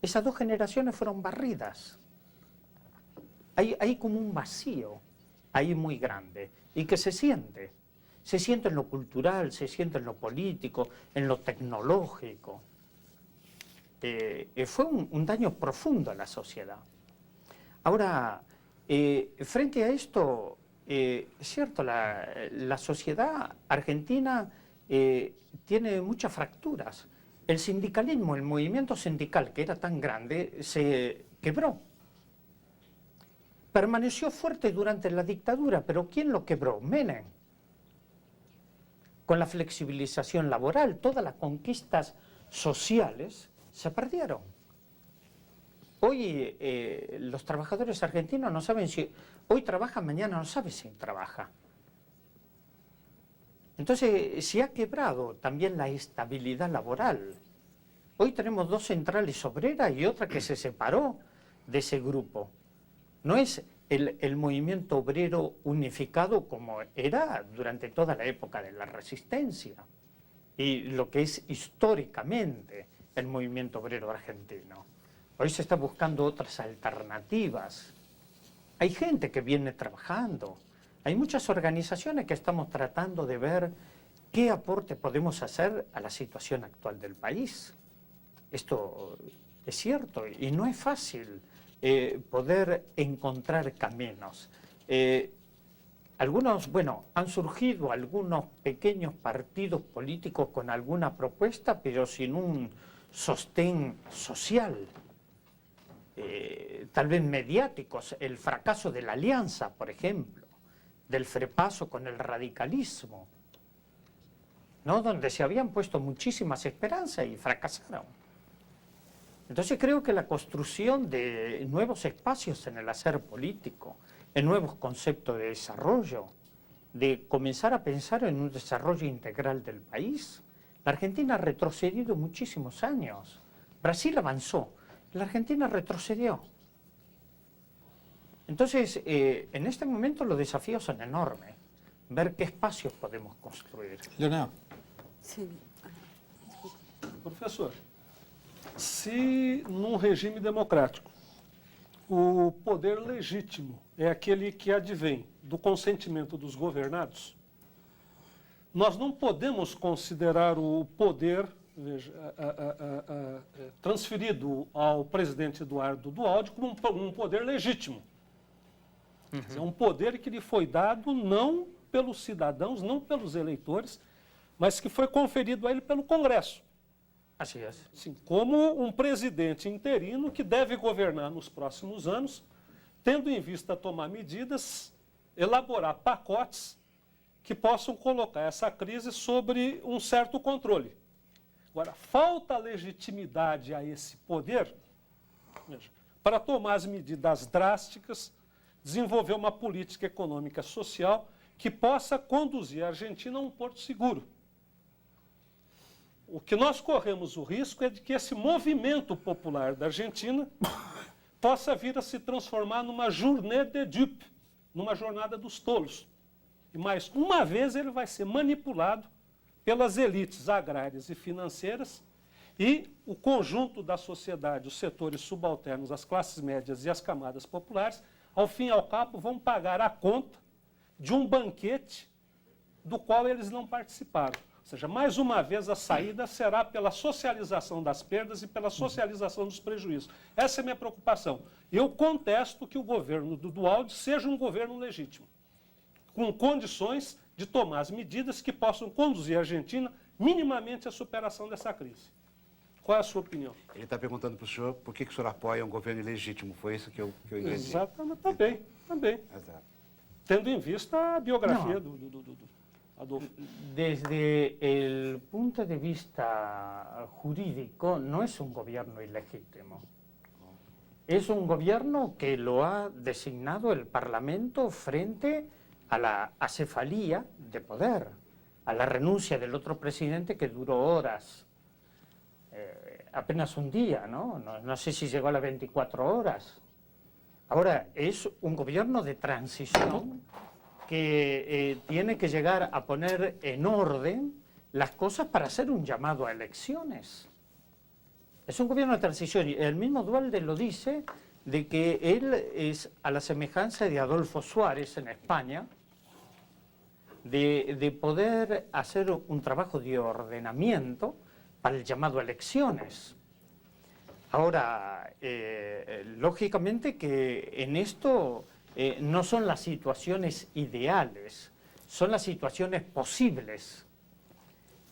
Esas 2 generaciones fueron barridas. Hay como un vacío ahí muy grande y que se siente en lo cultural, se siente en lo político, en lo tecnológico. Fue un daño profundo a la sociedad. Ahora, frente a esto, es cierto, la sociedad argentina tiene muchas fracturas. El sindicalismo, el movimiento sindical que era tan grande, se quebró. Permaneció fuerte durante la dictadura, pero ¿quién lo quebró? Menem. Con la flexibilización laboral, todas las conquistas sociales se perdieron. Hoy los trabajadores argentinos no saben si hoy trabaja, mañana no sabe si trabaja. Entonces se ha quebrado también la estabilidad laboral. Hoy tenemos 2 centrales obreras y otra que se separó de ese grupo. No es el movimiento obrero unificado como era durante toda la época de la resistencia y lo que es históricamente el movimiento obrero argentino. Hoy se está buscando otras alternativas. Hay gente que viene trabajando. Hay muchas organizaciones que estamos tratando de ver qué aporte podemos hacer a la situación actual del país. Esto es cierto y no es fácil poder encontrar caminos. Han surgido algunos pequeños partidos políticos con alguna propuesta, pero sin un sostén social. Tal vez mediáticos, el fracaso de la alianza, por ejemplo, del frepaso con el radicalismo. ¿no? Donde se habían puesto muchísimas esperanzas y fracasaron. Entonces creo que la construcción de nuevos espacios en el hacer político, en nuevos conceptos de desarrollo, de comenzar a pensar en un desarrollo integral del país. La Argentina ha retrocedido muchísimos años. Brasil avanzó, la Argentina retrocedió. Entonces, en este momento los desafíos son enormes. Ver qué espacios podemos construir. Leonel. Sim. Professor, se num regime democrático o poder legítimo é aquele que advém do consentimento dos governados, nós não podemos considerar o poder, veja, transferido ao presidente Eduardo Duhalde como um poder legítimo. É um poder que lhe foi dado não pelos cidadãos, não pelos eleitores, mas que foi conferido a ele pelo Congresso. Así es. Sim, como um presidente interino que deve governar nos próximos anos, tendo em vista tomar medidas, elaborar pacotes que possam colocar essa crise sobre um certo controle. Agora, falta legitimidade a esse poder, veja, para tomar as medidas drásticas, desenvolver uma política econômica social que possa conduzir a Argentina a um porto seguro. O que nós corremos o risco é de que esse movimento popular da Argentina possa vir a se transformar numa journée des dupes, numa jornada dos tolos. E mais uma vez ele vai ser manipulado pelas elites agrárias e financeiras e o conjunto da sociedade, os setores subalternos, as classes médias e as camadas populares, ao fim e ao cabo, vão pagar a conta de um banquete do qual eles não participaram. Ou seja, mais uma vez a saída será pela socialização das perdas e pela socialização dos prejuízos. Essa é a minha preocupação. Eu contesto que o governo do Duhalde seja um governo legítimo, com condições de tomar as medidas que possam conduzir a Argentina minimamente à superação dessa crise. Qual é a sua opinião? Ele está perguntando para o senhor por que o senhor apoia um governo ilegítimo. Foi isso que eu entendi. Exatamente, também. Exato. Tendo em vista a biografia do Adolfo. Desde el punto de vista jurídico, no es un gobierno ilegítimo. Es un gobierno que lo ha designado el Parlamento frente a la acefalía de poder, a la renuncia del otro presidente que duró horas, apenas un día, no sé si llegó a las 24 horas. Ahora, es un gobierno de transición que tiene que llegar a poner en orden las cosas para hacer un llamado a elecciones. Es un gobierno de transición y el mismo Duhalde lo dice, de que él es a la semejanza de Adolfo Suárez en España, de poder hacer un trabajo de ordenamiento para el llamado a elecciones. Ahora, lógicamente que en esto no son las situaciones ideales, son las situaciones posibles.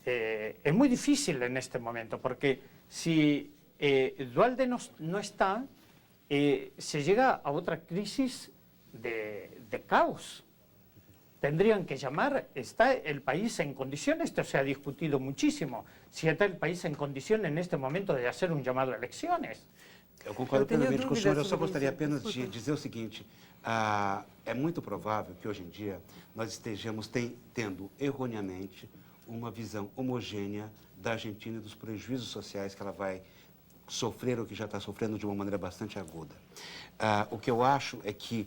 Es muy difícil en este momento, porque si Duhalde no está, se llega a otra crisis de caos. Tendrían que llamar, ¿está el país en condiciones? Esto se ha discutido muchísimo. Si está el país en condiciones en este momento de hacer un llamado a elecciones. Eu concordo plenamente com o senhor, eu só gostaria apenas de dizer o seguinte, é muito provável que hoje em dia nós estejamos tendo erroneamente uma visão homogênea da Argentina e dos prejuízos sociais que ela vai sofrer ou que já está sofrendo de uma maneira bastante aguda. O que eu acho é que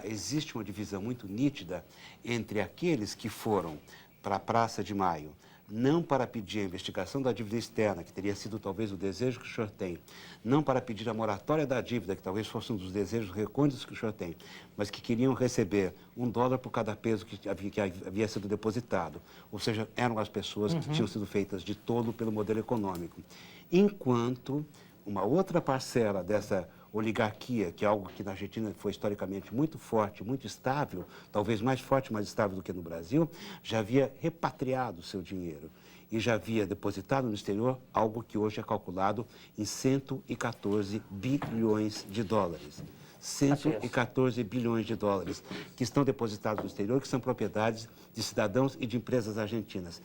existe uma divisão muito nítida entre aqueles que foram para a Praça de Maio, não para pedir a investigação da dívida externa, que teria sido talvez o desejo que o senhor tem, não para pedir a moratória da dívida, que talvez fosse um dos desejos recônditos que o senhor tem, mas que queriam receber $1 por cada peso que havia sido depositado. Ou seja, eram as pessoas que tinham sido feitas de tolo pelo modelo econômico. Enquanto uma outra parcela dessa oligarquia, que é algo que na Argentina foi historicamente muito forte, muito estável, talvez mais forte, mais estável do que no Brasil, já havia repatriado o seu dinheiro e já havia depositado no exterior algo que hoje é calculado em 114 bilhões de dólares. 114 bilhões de dólares que estão depositados no exterior, que são propriedades de cidadãos e de empresas argentinas.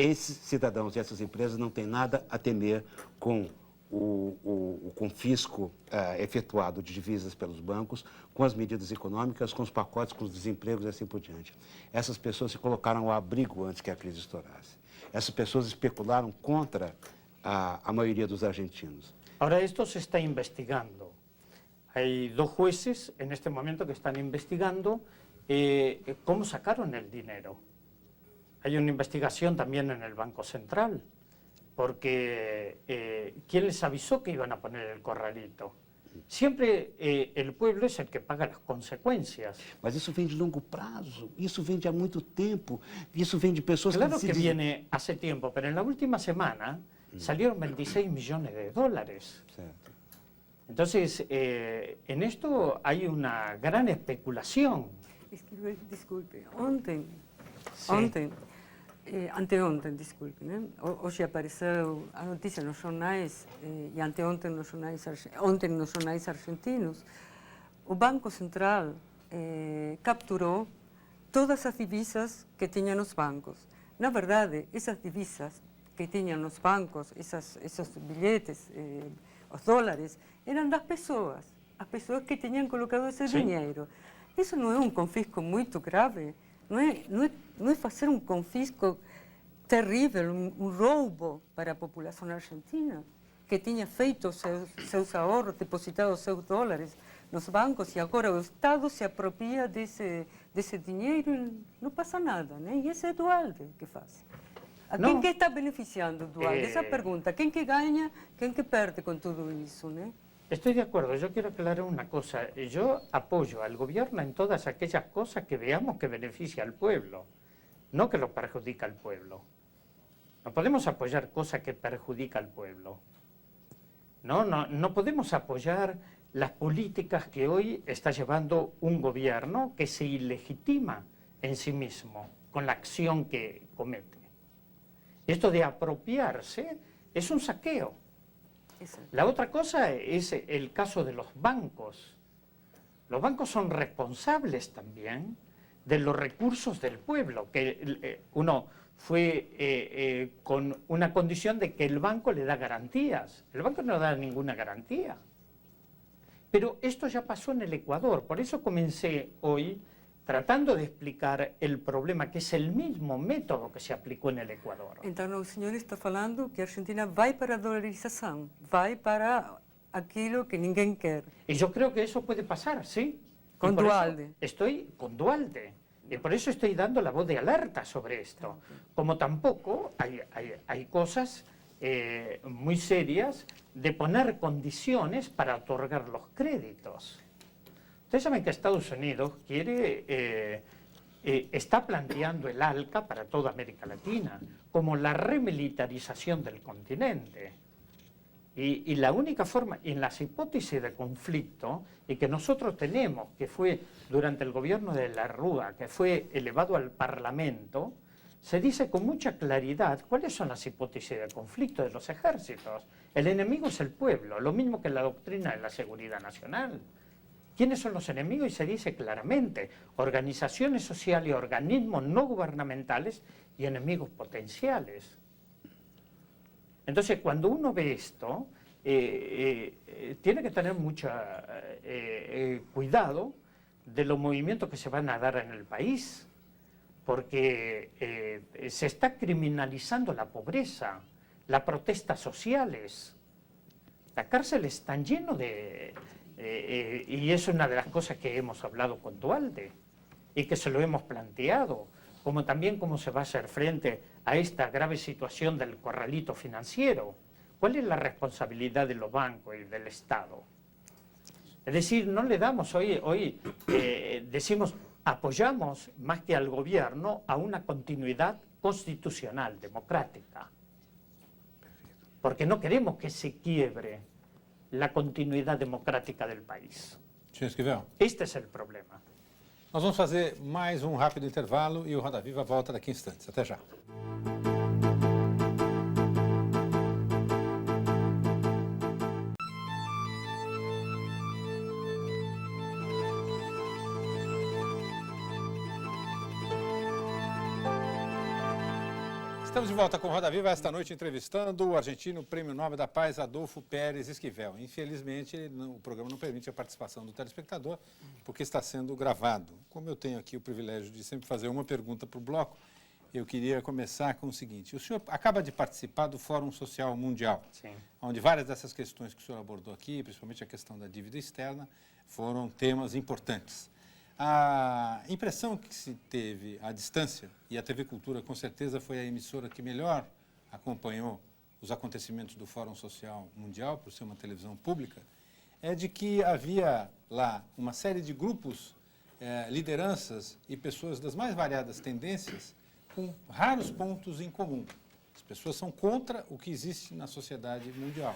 esses cidadãos e essas empresas não têm nada a temer com o confisco efetuado de divisas pelos bancos, com as medidas econômicas, com os pacotes, com os desempregos e assim por diante. Essas pessoas se colocaram ao abrigo antes que a crise estourasse. Essas pessoas especularam contra a maioria dos argentinos. Ahora esto se está investigando. Hay 2 jueces en este momento que están investigando cómo sacaron el dinero. Hay una investigación también en el Banco Central, porque ¿quién les avisó que iban a poner el corralito? Siempre el pueblo es el que paga las consecuencias. Mas isso vem de longo prazo, isso vem de há muito tempo, isso vem de pessoas Claro que que viene hace tiempo, pero en la última semana salieron 26 millones de dólares. Certo. Entonces, en esto hay una gran especulación. Desculpe, Sí. anteontem, desculpe, né? Hoje apareceu a notícia nos jornais, e anteontem ontem nos jornais argentinos, o Banco Central capturou todas as divisas que tinham nos bancos. Na verdade, essas divisas que tinham nos bancos, esses bilhetes, os dólares, eram das pessoas, as pessoas que tinham colocado esse dinheiro. Isso não é um confisco muito grave? Não é fazer um confisco terrível, um roubo para a população argentina, que tinha feito seus ahorros, depositado seus dólares nos bancos, e agora o Estado se apropria desse dinheiro e não passa nada, né? E esse é Dualde que faz. A quem que está beneficiando Dualde? Essa pergunta, quem que ganha, quem que perde com tudo isso, né? Estoy de acuerdo, yo quiero aclarar una cosa. Yo apoyo al gobierno en todas aquellas cosas que veamos que beneficia al pueblo, no que lo perjudica al pueblo. No podemos apoyar cosas que perjudican al pueblo. No podemos apoyar las políticas que hoy está llevando un gobierno que se ilegitima en sí mismo con la acción que comete. Esto de apropiarse es un saqueo. La otra cosa es el caso de los bancos. Los bancos son responsables también de los recursos del pueblo, que uno fue con una condición de que el banco le da garantías. El banco no da ninguna garantía. Pero esto ya pasó en el Ecuador, por eso comencé hoy tratando de explicar el problema, que es el mismo método que se aplicó en el Ecuador. Então, o senhor está falando que a Argentina vai para a dolarização, vai para aquilo que ninguém quer. Y yo creo que eso puede pasar, ¿sí? Con Y por eso Dualde. Estoy con Dualde. Y por eso estoy dando la voz de alerta sobre esto. Como tampoco hay cosas muy serias de poner condiciones para otorgar los créditos. Ustedes saben que Estados Unidos está planteando el ALCA para toda América Latina, como la remilitarización del continente. Y la única forma, en las hipótesis de conflicto, y que nosotros tenemos, que fue durante el gobierno de la Rúa, que fue elevado al Parlamento, se dice con mucha claridad cuáles son las hipótesis de conflicto de los ejércitos. El enemigo es el pueblo, lo mismo que la doctrina de la seguridad nacional. ¿Quiénes son los enemigos? Y se dice claramente, organizaciones sociales, organismos no gubernamentales y enemigos potenciales. Entonces, cuando uno ve esto, tiene que tener mucho cuidado de los movimientos que se van a dar en el país, porque se está criminalizando la pobreza, las protestas sociales. Las cárceles están llenas de... y es una de las cosas que hemos hablado con Dualde y que se lo hemos planteado, como también cómo se va a hacer frente a esta grave situación del corralito financiero. ¿Cuál es la responsabilidad de los bancos y del Estado? Es decir, no le damos hoy decimos, apoyamos más que al gobierno a una continuidad constitucional, democrática, porque no queremos que se quiebre la continuidad democrática del país. Senhor Esquivel, Este es el problema. nós vamos fazer mais um rápido intervalo e o Roda Viva volta daqui a instantes. Até já. Estamos de volta com Roda Viva esta noite entrevistando o argentino Prêmio Nobel da Paz, Adolfo Pérez Esquivel. Infelizmente, o programa não permite a participação do telespectador, porque está sendo gravado. Como eu tenho aqui o privilégio de sempre fazer uma pergunta para o bloco, eu queria começar com o seguinte. O senhor acaba de participar do Fórum Social Mundial, Sim. onde várias dessas questões que o senhor abordou aqui, principalmente a questão da dívida externa, foram temas importantes. A impressão que se teve à distância, e a TV Cultura com certeza foi a emissora que melhor acompanhou os acontecimentos do Fórum Social Mundial, por ser uma televisão pública, é de que havia lá uma série de grupos, lideranças e pessoas das mais variadas tendências com raros pontos em comum. As pessoas são contra o que existe na sociedade mundial.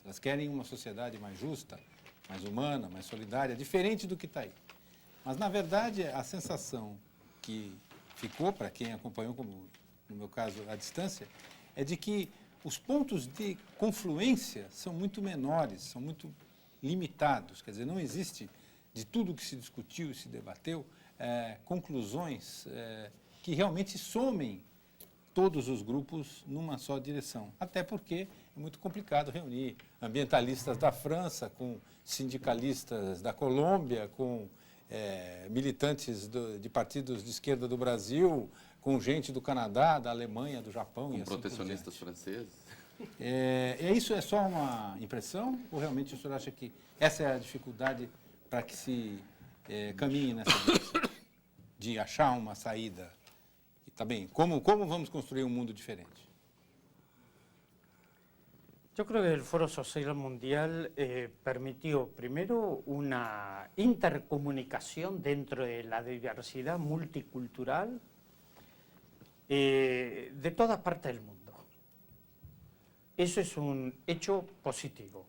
Elas querem uma sociedade mais justa, mais humana, mais solidária, diferente do que está aí. Mas, na verdade, a sensação que ficou, para quem acompanhou, como no meu caso, à distância, é de que os pontos de confluência são muito menores, são muito limitados. Quer dizer, não existe, de tudo que se discutiu e se debateu, conclusões que realmente somem todos os grupos numa só direção. Até porque é muito complicado reunir ambientalistas da França com sindicalistas da Colômbia, com militantes de partidos de esquerda do Brasil, com gente do Canadá, da Alemanha, do Japão e assim por Protecionistas diante. franceses. Isso é só uma impressão ou realmente o senhor acha que essa é a dificuldade para que se caminhe nessa direção? De achar uma saída? E tá bem, como vamos construir um mundo diferente? Yo creo que el Foro Social Mundial permitió primero una intercomunicación dentro de la diversidad multicultural de todas partes del mundo. Eso es un hecho positivo.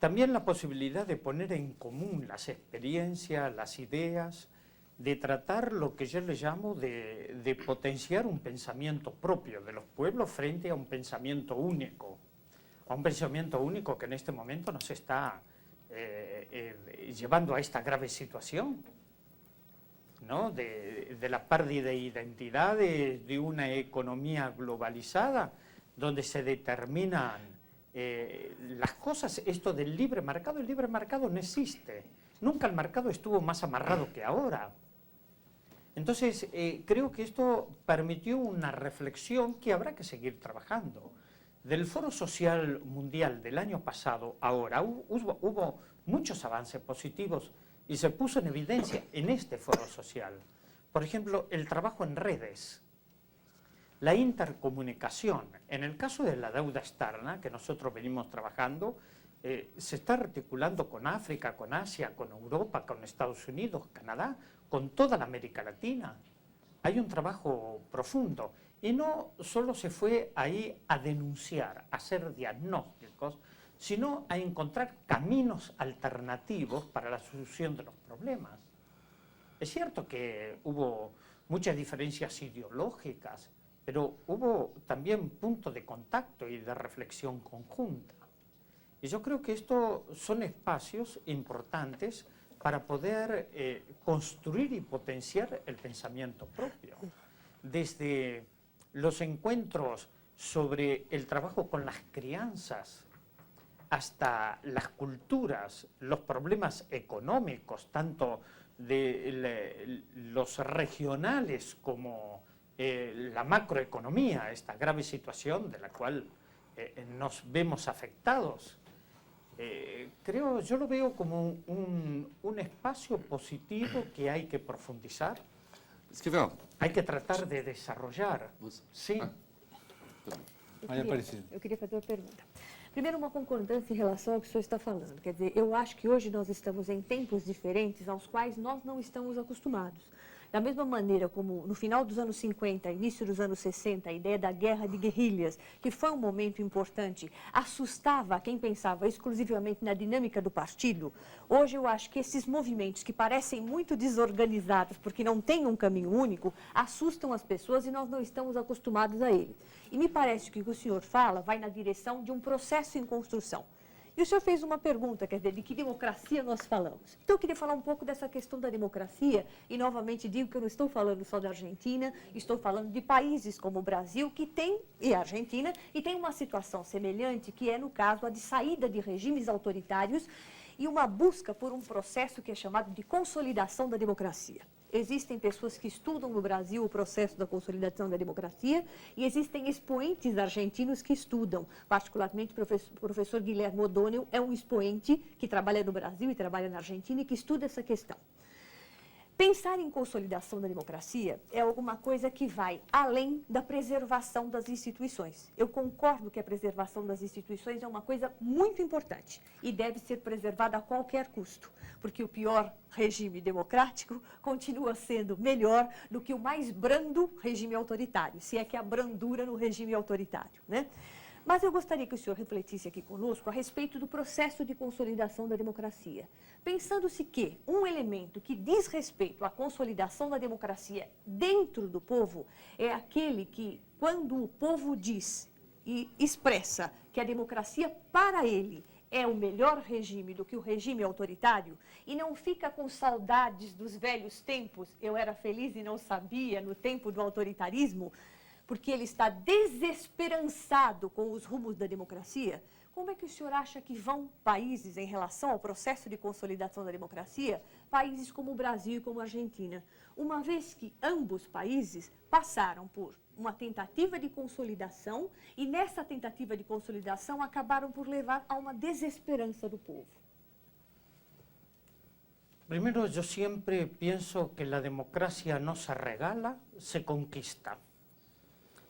También la posibilidad de poner en común las experiencias, las ideas, de tratar lo que yo le llamo de potenciar un pensamiento propio de los pueblos frente a un pensamiento único. A un pensamiento único que en este momento nos está llevando a esta grave situación, ¿no? de la pérdida de identidad de una economía globalizada, donde se determinan las cosas. Esto del libre mercado, el libre mercado no existe. Nunca el mercado estuvo más amarrado que ahora. Entonces, creo que esto permitió una reflexión que habrá que seguir trabajando. Del Foro Social Mundial del año pasado, ahora hubo muchos avances positivos y se puso en evidencia en este Foro Social. Por ejemplo, el trabajo en redes, la intercomunicación. En el caso de la deuda externa, que nosotros venimos trabajando, se está articulando con África, con Asia, con Europa, con Estados Unidos, Canadá, con toda la América Latina. Hay un trabajo profundo. Y no solo se fue ahí a denunciar, a hacer diagnósticos, sino a encontrar caminos alternativos para la solución de los problemas. Es cierto que hubo muchas diferencias ideológicas, pero hubo también puntos de contacto y de reflexión conjunta. Y yo creo que estos son espacios importantes para poder construir y potenciar el pensamiento propio. Desde los encuentros sobre el trabajo con las crianzas, hasta las culturas, los problemas económicos, tanto de los regionales como la macroeconomía, esta grave situación de la cual nos vemos afectados. Yo lo veo como un espacio positivo que hay que profundizar. Esquivel. Hay que tratar de desarrollar. Sim. Eu queria fazer uma pergunta. Primeiro, uma concordância em relação ao que o senhor está falando. Quer dizer, eu acho que hoje nós estamos em tempos diferentes aos quais nós não estamos acostumados. Da mesma maneira como no final dos anos 50, início dos anos 60, a ideia da guerra de guerrilhas, que foi um momento importante, assustava quem pensava exclusivamente na dinâmica do partido, hoje eu acho que esses movimentos que parecem muito desorganizados, porque não têm um caminho único, assustam as pessoas e nós não estamos acostumados a ele. E me parece que o que o senhor fala vai na direção de um processo em construção. E o senhor fez uma pergunta, quer dizer, de que democracia nós falamos. Então, eu queria falar um pouco dessa questão da democracia, e novamente digo que eu não estou falando só da Argentina, estou falando de países como o Brasil, que tem, e a Argentina, e tem uma situação semelhante, que é, no caso, a de saída de regimes autoritários e uma busca por um processo que é chamado de consolidação da democracia. Existem pessoas que estudam no Brasil o processo da consolidação da democracia e existem expoentes argentinos que estudam. Particularmente, o professor Guilherme O'Donnell é um expoente que trabalha no Brasil e trabalha na Argentina e que estuda essa questão. Pensar em consolidação da democracia é alguma coisa que vai além da preservação das instituições. Eu concordo que a preservação das instituições é uma coisa muito importante e deve ser preservada a qualquer custo, porque o pior regime democrático continua sendo melhor do que o mais brando regime autoritário, se é que há brandura no regime autoritário, né? Mas eu gostaria que o senhor refletisse aqui conosco a respeito do processo de consolidação da democracia. Pensando-se que um elemento que diz respeito à consolidação da democracia dentro do povo é aquele que, quando o povo diz e expressa que a democracia para ele é o melhor regime do que o regime autoritário e não fica com saudades dos velhos tempos, eu era feliz e não sabia, no tempo do autoritarismo, porque ele está desesperançado com os rumos da democracia, como é que o senhor acha que vão países em relação ao processo de consolidação da democracia, países como o Brasil e como a Argentina, uma vez que ambos países passaram por uma tentativa de consolidação e nessa tentativa de consolidação acabaram por levar a uma desesperança do povo? Primero, yo siempre pienso que la democracia no se regala, se conquista.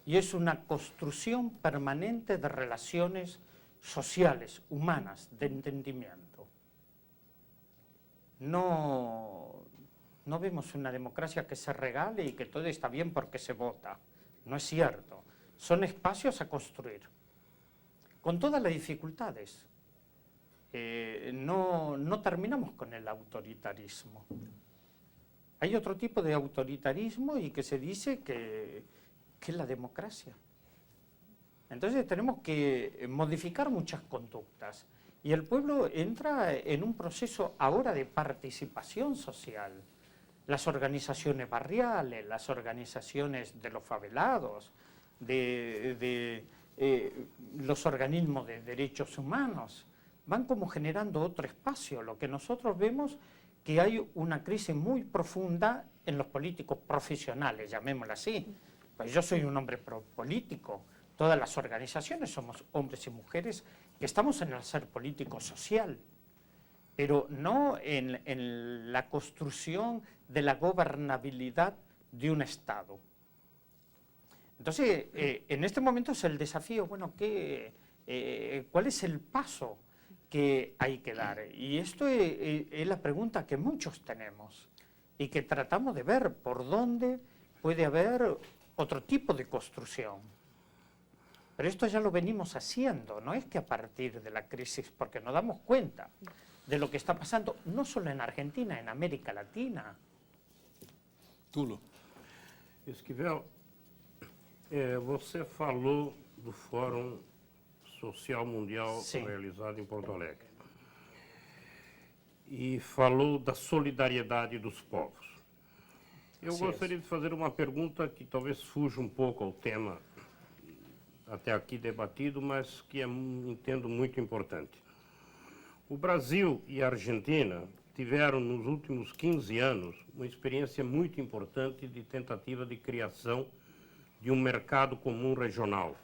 Y es una construcción permanente de relaciones sociales, humanas, de entendimiento. No vemos una democracia que se regale y que todo está bien porque se vota. No es cierto. Son espacios a construir, con todas las dificultades. No terminamos con el autoritarismo. Hay otro tipo de autoritarismo y que se dice que es la democracia. Entonces tenemos que modificar muchas conductas y el pueblo entra en un proceso ahora de participación social. Las organizaciones barriales, las organizaciones de los favelados, los organismos de derechos humanos, van como generando otro espacio. Lo que nosotros vemos que hay una crisis muy profunda en los políticos profesionales, llamémoslo así. Pues yo soy un hombre político, todas las organizaciones somos hombres y mujeres que estamos en el hacer político social, pero no en la construcción de la gobernabilidad de un Estado. Entonces, en este momento es el desafío, bueno, ¿cuál es el paso que hay que dar? Y esto es la pregunta que muchos tenemos y que tratamos de ver por dónde puede haber otro tipo de construcción. Pero esto ya lo venimos haciendo, no es que a partir de la crisis, porque nos damos cuenta de lo que está pasando, no solo en Argentina, en América Latina. Tulo. Esquivel, você falou do Fórum Social Mundial realizado em Porto Alegre. E falou da solidariedade dos povos. Eu gostaria de fazer uma pergunta que talvez fuja um pouco ao tema até aqui debatido, mas que entendo muito importante. O Brasil e a Argentina tiveram, nos últimos 15 anos, uma experiência muito importante de tentativa de criação de um mercado comum regional.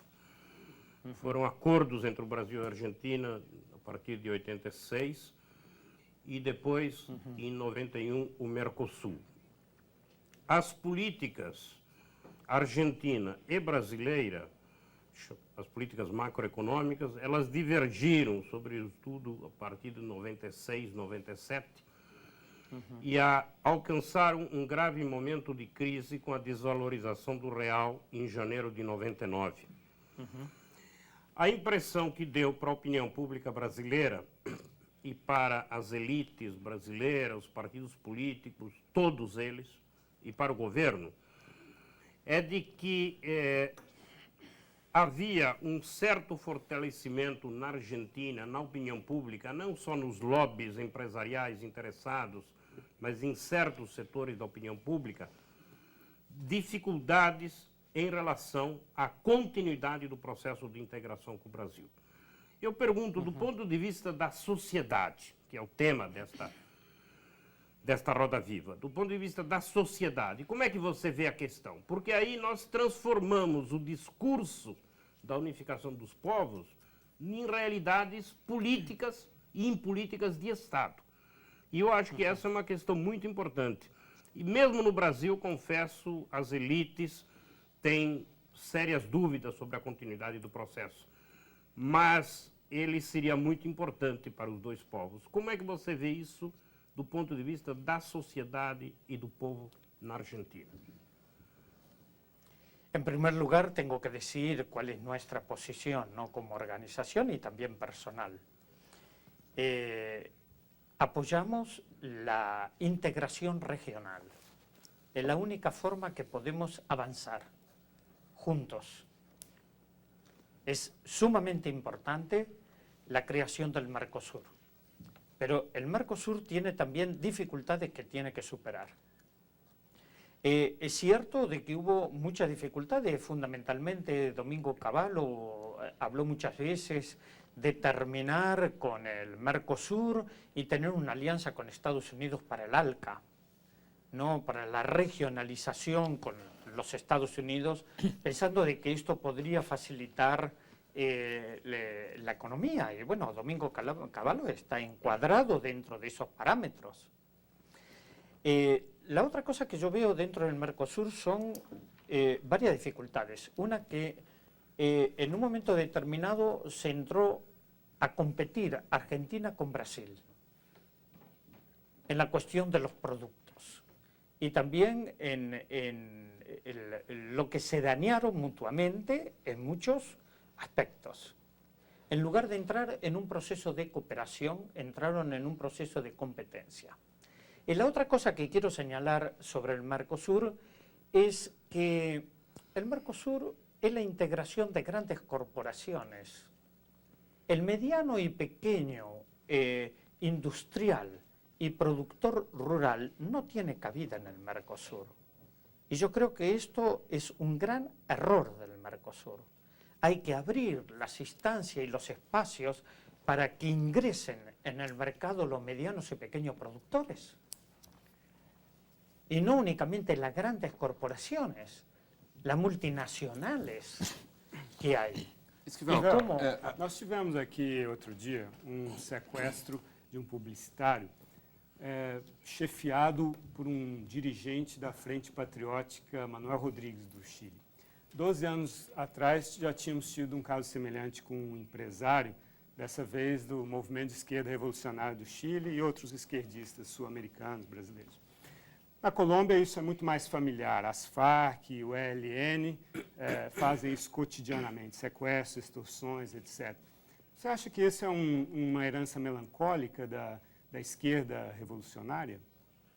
Foram acordos entre o Brasil e a Argentina a partir de 86 e depois, em 91, o Mercosul. As políticas argentina e brasileira, as políticas macroeconômicas, elas divergiram, sobretudo a partir de 96, 97, e alcançaram um grave momento de crise com a desvalorização do real em janeiro de 99. A impressão que deu para a opinião pública brasileira e para as elites brasileiras, os partidos políticos, todos eles, e para o governo, é de que havia um certo fortalecimento na Argentina, na opinião pública, não só nos lobbies empresariais interessados, mas em certos setores da opinião pública, dificuldades em relação à continuidade do processo de integração com o Brasil. Eu pergunto, do ponto de vista da sociedade, que é o tema desta Roda Viva, do ponto de vista da sociedade, como é que você vê a questão? Porque aí nós transformamos o discurso da unificação dos povos em realidades políticas e em políticas de Estado. E eu acho que essa é uma questão muito importante. E mesmo no Brasil, confesso, as elites têm sérias dúvidas sobre a continuidade do processo. Mas ele seria muito importante para os dois povos. Como é que você vê isso do ponto de vista da sociedade e do povo na Argentina? En primer lugar, tengo que decir cuál es nuestra posición, ¿no? Como organización y también personal. Apoyamos la integración regional. Es la única forma que podemos avanzar juntos. Es sumamente importante la creación del Mercosur. Pero el Mercosur tiene también dificultades que tiene que superar. Es cierto de que hubo muchas dificultades, fundamentalmente Domingo Cavallo habló muchas veces de terminar con el Mercosur y tener una alianza con Estados Unidos para el ALCA, ¿no? Para la regionalización con los Estados Unidos, pensando de que esto podría facilitar la economía. Y bueno, Domingo Cavallo está encuadrado dentro de esos parámetros. La otra cosa que yo veo dentro del Mercosur son varias dificultades. Una que en un momento determinado se entró a competir Argentina con Brasil en la cuestión de los productos y también en lo que se dañaron mutuamente en muchos aspectos. En lugar de entrar en un proceso de cooperación, entraron en un proceso de competencia. Y la otra cosa que quiero señalar sobre el Mercosur es que el Mercosur es la integración de grandes corporaciones. El mediano y pequeño industrial y productor rural no tiene cabida en el Mercosur. Y yo creo que esto es un gran error del Mercosur. Hay que abrir las instancias y los espacios para que ingresen en el mercado los medianos y pequeños productores. Y no únicamente las grandes corporaciones, las multinacionales que hay. Esquivel, como- nós tivemos aqui outro dia sequestro de publicitário chefiado por dirigente da Frente Patriótica, Manuel Rodrigues, do Chile. 12 anos atrás já tínhamos tido caso semelhante com empresário, dessa vez do Movimento de Esquerda Revolucionário do Chile e outros esquerdistas sul-americanos, brasileiros. Na Colômbia isso é muito mais familiar. As Farc e o ELN fazem isso cotidianamente, sequestros, extorsões, etc. Você acha que essa é uma herança melancólica da esquerda revolucionária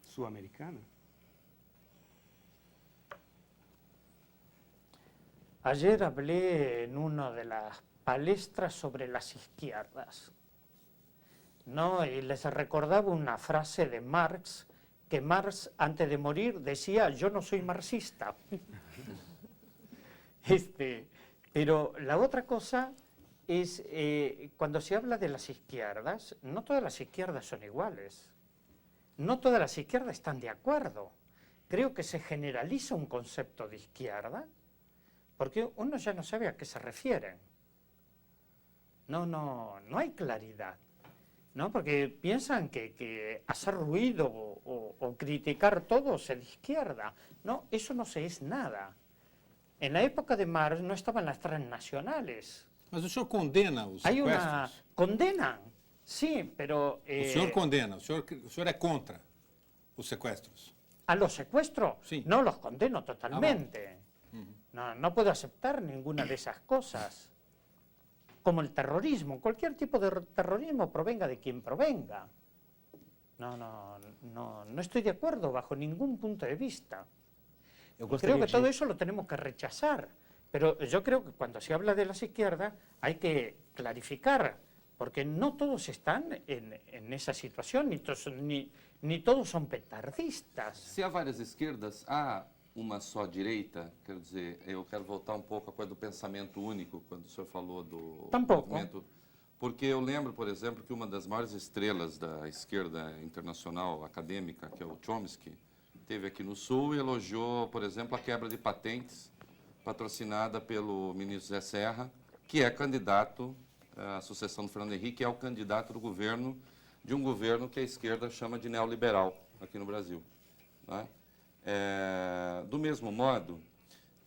sul-americana? Ayer hablé en una de las palestras sobre las izquierdas, ¿no? Y les recordaba una frase de Marx, que Marx antes de morir decía: yo no soy marxista. Pero la otra cosa es, cuando se habla de las izquierdas, no todas las izquierdas son iguales, no todas las izquierdas están de acuerdo. Creo que se generaliza un concepto de izquierda, porque uno ya no sabe a qué se refieren. No hay claridad, ¿no? Porque piensan que hacer ruido o criticar todo es de izquierda. No, eso no se es nada. En la época de Marx no estaban las transnacionales. Mas o senhor condena os Hay sequestros? una... Condenan, sí, pero... O senhor condena, o senhor é contra os sequestros? ¿A los secuestros? Sí. No los condeno totalmente. No puedo aceptar ninguna de esas cosas. Como el terrorismo, cualquier tipo de terrorismo, provenga de quien provenga. No estoy de acuerdo bajo ningún punto de vista. Eu Creo gostaria que de... todo eso lo tenemos que rechazar, Pero yo creo que cuando se habla de las izquierdas hay que clarificar, porque no todos están en esa situación, ni todos son petardistas. Se há várias esquerdas, há uma só direita? Quer dizer, eu quero voltar um pouco à coisa do pensamento único, quando o senhor falou do Tampouco. movimento. Porque eu lembro, por exemplo, que uma das maiores estrelas da esquerda internacional acadêmica, que é o Chomsky, esteve aqui no Sul e elogiou, por exemplo, a quebra de patentes patrocinada pelo ministro Zé Serra, que é candidato à sucessão do Fernando Henrique, que é o candidato do governo, de um governo que a esquerda chama de neoliberal aqui no Brasil. Né? Do mesmo modo,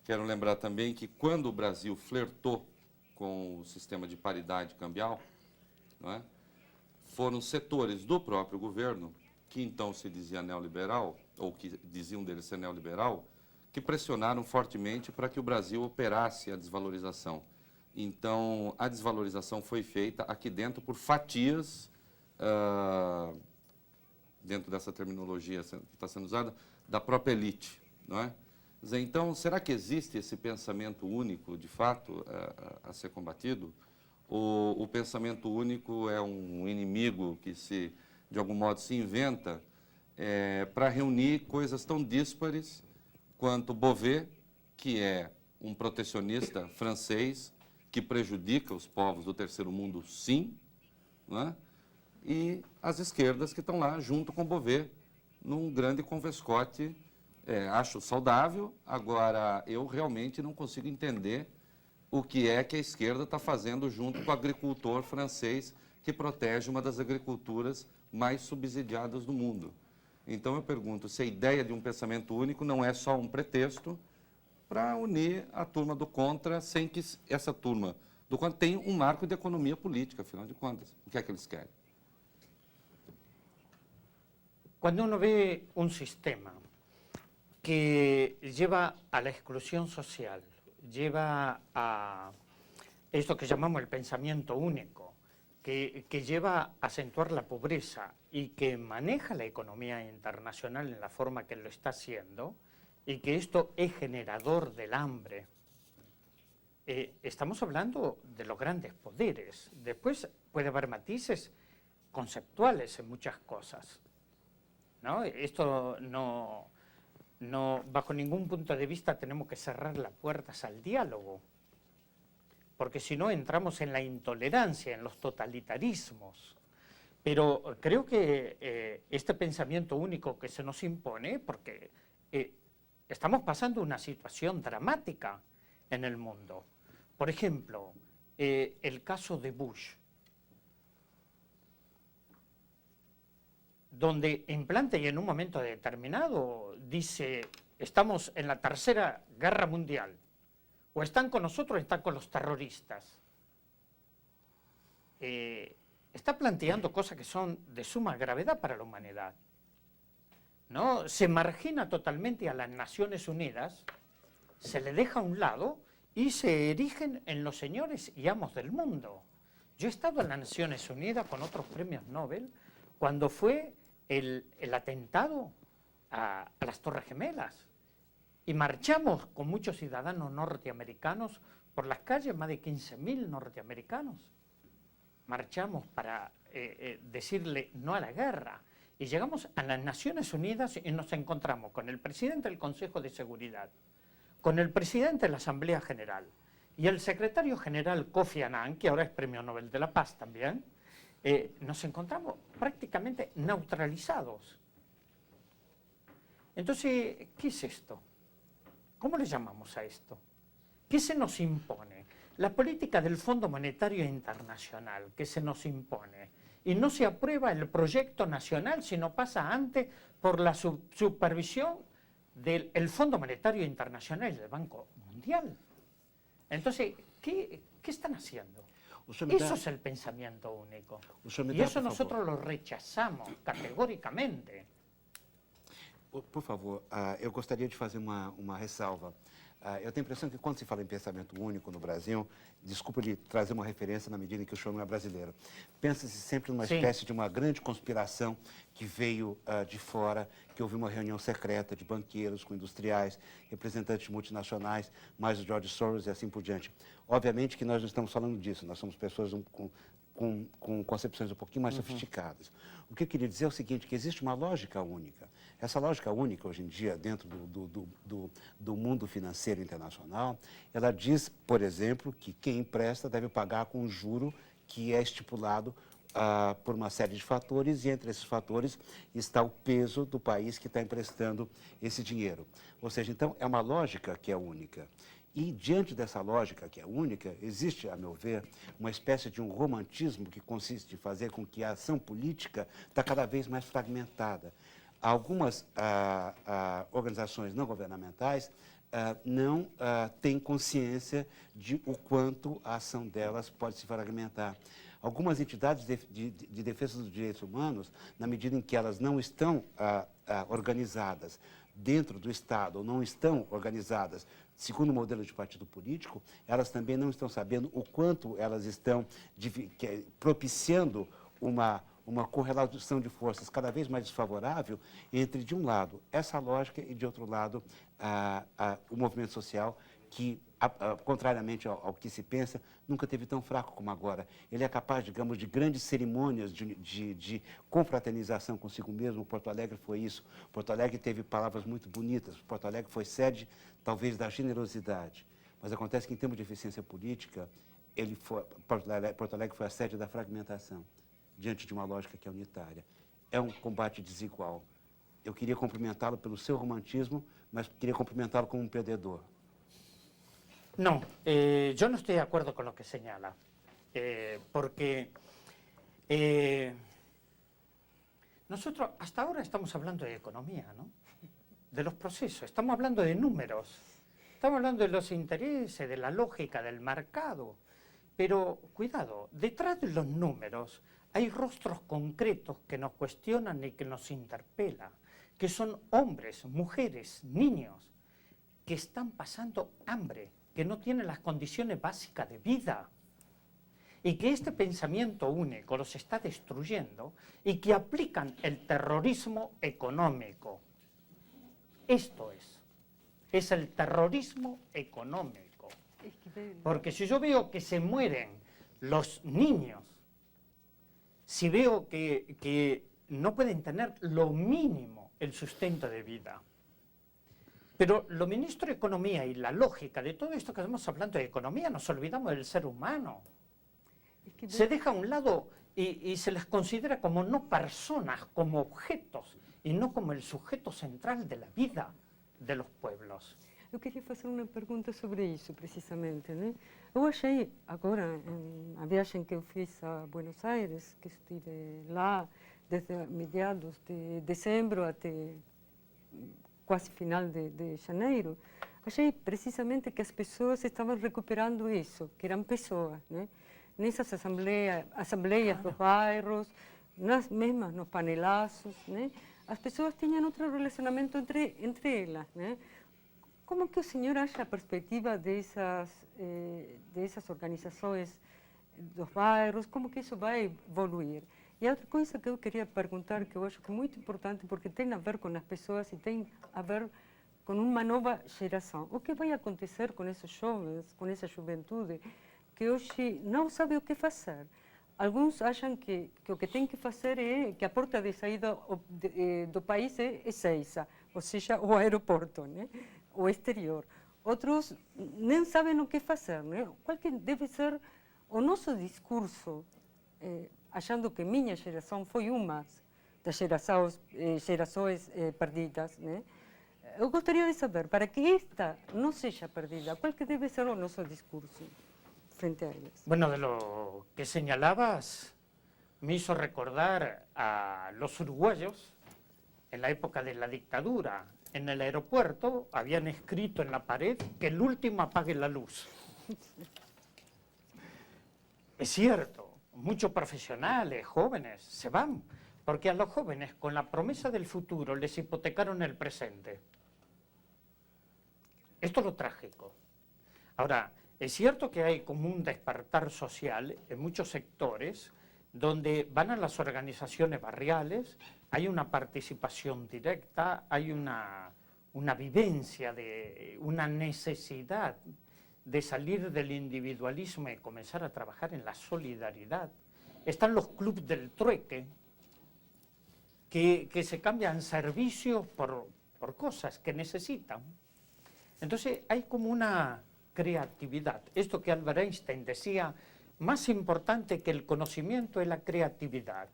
quero lembrar também que quando o Brasil flertou com o sistema de paridade cambial, não é? Foram setores do próprio governo, que então se dizia neoliberal, ou que diziam dele ser neoliberal, que pressionaram fortemente para que o Brasil operasse a desvalorização. Então, a desvalorização foi feita aqui dentro por fatias, dentro dessa terminologia que está sendo usada, da própria elite, não é? Quer dizer, então, será que existe esse pensamento único, de fato, a ser combatido? Ou o pensamento único é um inimigo que, de algum modo, se inventa para reunir coisas tão díspares quanto Beauvais, que é um protecionista francês que prejudica os povos do terceiro mundo, sim, não é? E as esquerdas que estão lá junto com Beauvais, num grande convescote. Acho saudável, agora eu realmente não consigo entender o que é que a esquerda está fazendo junto com o agricultor francês que protege uma das agriculturas mais subsidiadas do mundo. Então eu pergunto se a ideia de um pensamento único não é só um pretexto para unir a turma do contra, sem que essa turma do contra tenha um marco de economia política, afinal de contas. O que é que eles querem? Cuando uno ve un sistema que lleva a la exclusión social, lleva a esto que llamamos el pensamiento único, que lleva a acentuar la pobreza y que maneja la economía internacional en la forma que lo está haciendo, y que esto es generador del hambre, estamos hablando de los grandes poderes. Después puede haber matices conceptuales en muchas cosas, ¿no? Esto no, bajo ningún punto de vista tenemos que cerrar las puertas al diálogo, porque si no entramos en la intolerancia, en los totalitarismos. Pero creo que este pensamiento único que se nos impone, porque estamos pasando una situación dramática en el mundo. Por ejemplo, el caso de Bush, donde implanta y en un momento determinado dice, estamos en la Tercera Guerra Mundial, o están con nosotros o están con los terroristas. Está planteando cosas que son de suma gravedad para la humanidad, ¿no? Se margina totalmente a las Naciones Unidas, se le deja a un lado y se erigen en los señores y amos del mundo. Yo he estado en las Naciones Unidas con otros premios Nobel cuando fue el atentado a las Torres Gemelas y marchamos con muchos ciudadanos norteamericanos por las calles, más de 15.000 norteamericanos. Marchamos para decirle no a la guerra y llegamos a las Naciones Unidas y nos encontramos con el presidente del Consejo de Seguridad, con el presidente de la Asamblea General y el secretario general Kofi Annan, que ahora es Premio Nobel de la Paz también. Nos encontramos prácticamente neutralizados. Entonces, ¿qué es esto? ¿Cómo le llamamos a esto? ¿Qué se nos impone? La política del Fondo Monetario Internacional que se nos impone. Y no se aprueba el proyecto nacional, sino pasa antes por la supervisión del Fondo Monetario Internacional y del Banco Mundial. Entonces, ¿qué están haciendo? Eso es el pensamiento único. Y eso nosotros lo rechazamos categóricamente. Por favor, eu gostaria de fazer uma ressalva. Eu tenho a impressão que quando se fala em pensamento único no Brasil, desculpa lhe trazer uma referência na medida em que o senhor não é brasileiro, pensa-se sempre numa espécie de uma grande conspiração que veio de fora, que houve uma reunião secreta de banqueiros com industriais, representantes multinacionais, mais o George Soros e assim por diante. Obviamente que nós não estamos falando disso, nós somos pessoas com concepções um pouquinho mais sofisticadas. O que eu queria dizer é o seguinte, que existe uma lógica única. Essa lógica única, hoje em dia, dentro do mundo financeiro internacional, ela diz, por exemplo, que quem empresta deve pagar com um juro que é estipulado por uma série de fatores, e entre esses fatores está o peso do país que está emprestando esse dinheiro. Ou seja, então, é uma lógica que é única. E, diante dessa lógica que é única, existe, a meu ver, uma espécie de um romantismo que consiste em fazer com que a ação política está cada vez mais fragmentada. Algumas organizações não governamentais não têm consciência de o quanto a ação delas pode se fragmentar. Algumas entidades de defesa dos direitos humanos, na medida em que elas não estão organizadas dentro do Estado, ou não estão organizadas segundo o modelo de partido político, elas também não estão sabendo o quanto elas estão propiciando uma correlação de forças cada vez mais desfavorável entre, de um lado, essa lógica e, de outro lado, o movimento social que, contrariamente ao que se pensa, nunca teve tão fraco como agora. Ele é capaz, digamos, de grandes cerimônias de confraternização consigo mesmo. Porto Alegre foi isso. Porto Alegre teve palavras muito bonitas. Porto Alegre foi sede, talvez, da generosidade. Mas acontece que, em termos de eficiência política, Porto Alegre foi a sede da fragmentação, diante de uma lógica que é unitária. É um combate desigual. Eu queria cumprimentá-lo pelo seu romantismo, mas queria cumprimentá-lo como um perdedor. No, yo no estoy de acuerdo con lo que señala, porque nosotros hasta ahora estamos hablando de economía, ¿no? De los procesos, estamos hablando de números, estamos hablando de los intereses, de la lógica del mercado, pero cuidado, detrás de los números hay rostros concretos que nos cuestionan y que nos interpelan, que son hombres, mujeres, niños, que están pasando hambre, que no tienen las condiciones básicas de vida, y que este pensamiento único los está destruyendo y que aplican el terrorismo económico. Esto es el terrorismo económico. Porque si yo veo que se mueren los niños, si veo que no pueden tener lo mínimo el sustento de vida, pero lo ministro de Economía y la lógica de todo esto que estamos hablando de economía, nos olvidamos del ser humano. Se deja a un lado y se les considera como no personas, como objetos, y no como el sujeto central de la vida de los pueblos. Eu queria fazer uma pergunta sobre isso, precisamente, né? Eu achei, agora, a viagem que eu fiz a Buenos Aires, que estive lá desde meados de dezembro até quase final de janeiro, achei precisamente que as pessoas estavam recuperando isso, que eram pessoas, né? Nessas assembleias dos bairros, mesmas nos panelaços, né? As pessoas tinham outro relacionamento entre elas, né? Como que o senhor acha a perspectiva dessas organizações dos bairros, como que isso vai evoluir? E a outra coisa que eu queria perguntar, que eu acho que é muito importante, porque tem a ver com as pessoas e tem a ver com uma nova geração. O que vai acontecer com esses jovens, com essa juventude, que hoje não sabe o que fazer? Alguns acham que o que tem que fazer é que a porta de saída do país é essa, ou seja, o aeroporto, né? O exterior. Outros nem sabem o que fazer, né? Qual que deve ser o nosso discurso, achando que minha geração foi uma das gerações perdidas, né? Eu gostaria de saber, para que esta não seja perdida, qual que deve ser o nosso discurso frente a elas? Bueno, de lo que señalabas me hizo recordar a los uruguayos en la época de la dictadura. En el aeropuerto habían escrito en la pared que el último apague la luz. Es cierto, muchos profesionales, jóvenes, se van, porque a los jóvenes con la promesa del futuro les hipotecaron el presente. Esto es lo trágico. Ahora, es cierto que hay como un despertar social en muchos sectores donde van a las organizaciones barriales, hay una participación directa, hay una vivencia, una necesidad de salir del individualismo y comenzar a trabajar en la solidaridad. Están los clubes del trueque, que se cambian servicios por cosas que necesitan. Entonces hay como una creatividad. Esto que Albert Einstein decía, más importante que el conocimiento es la creatividad.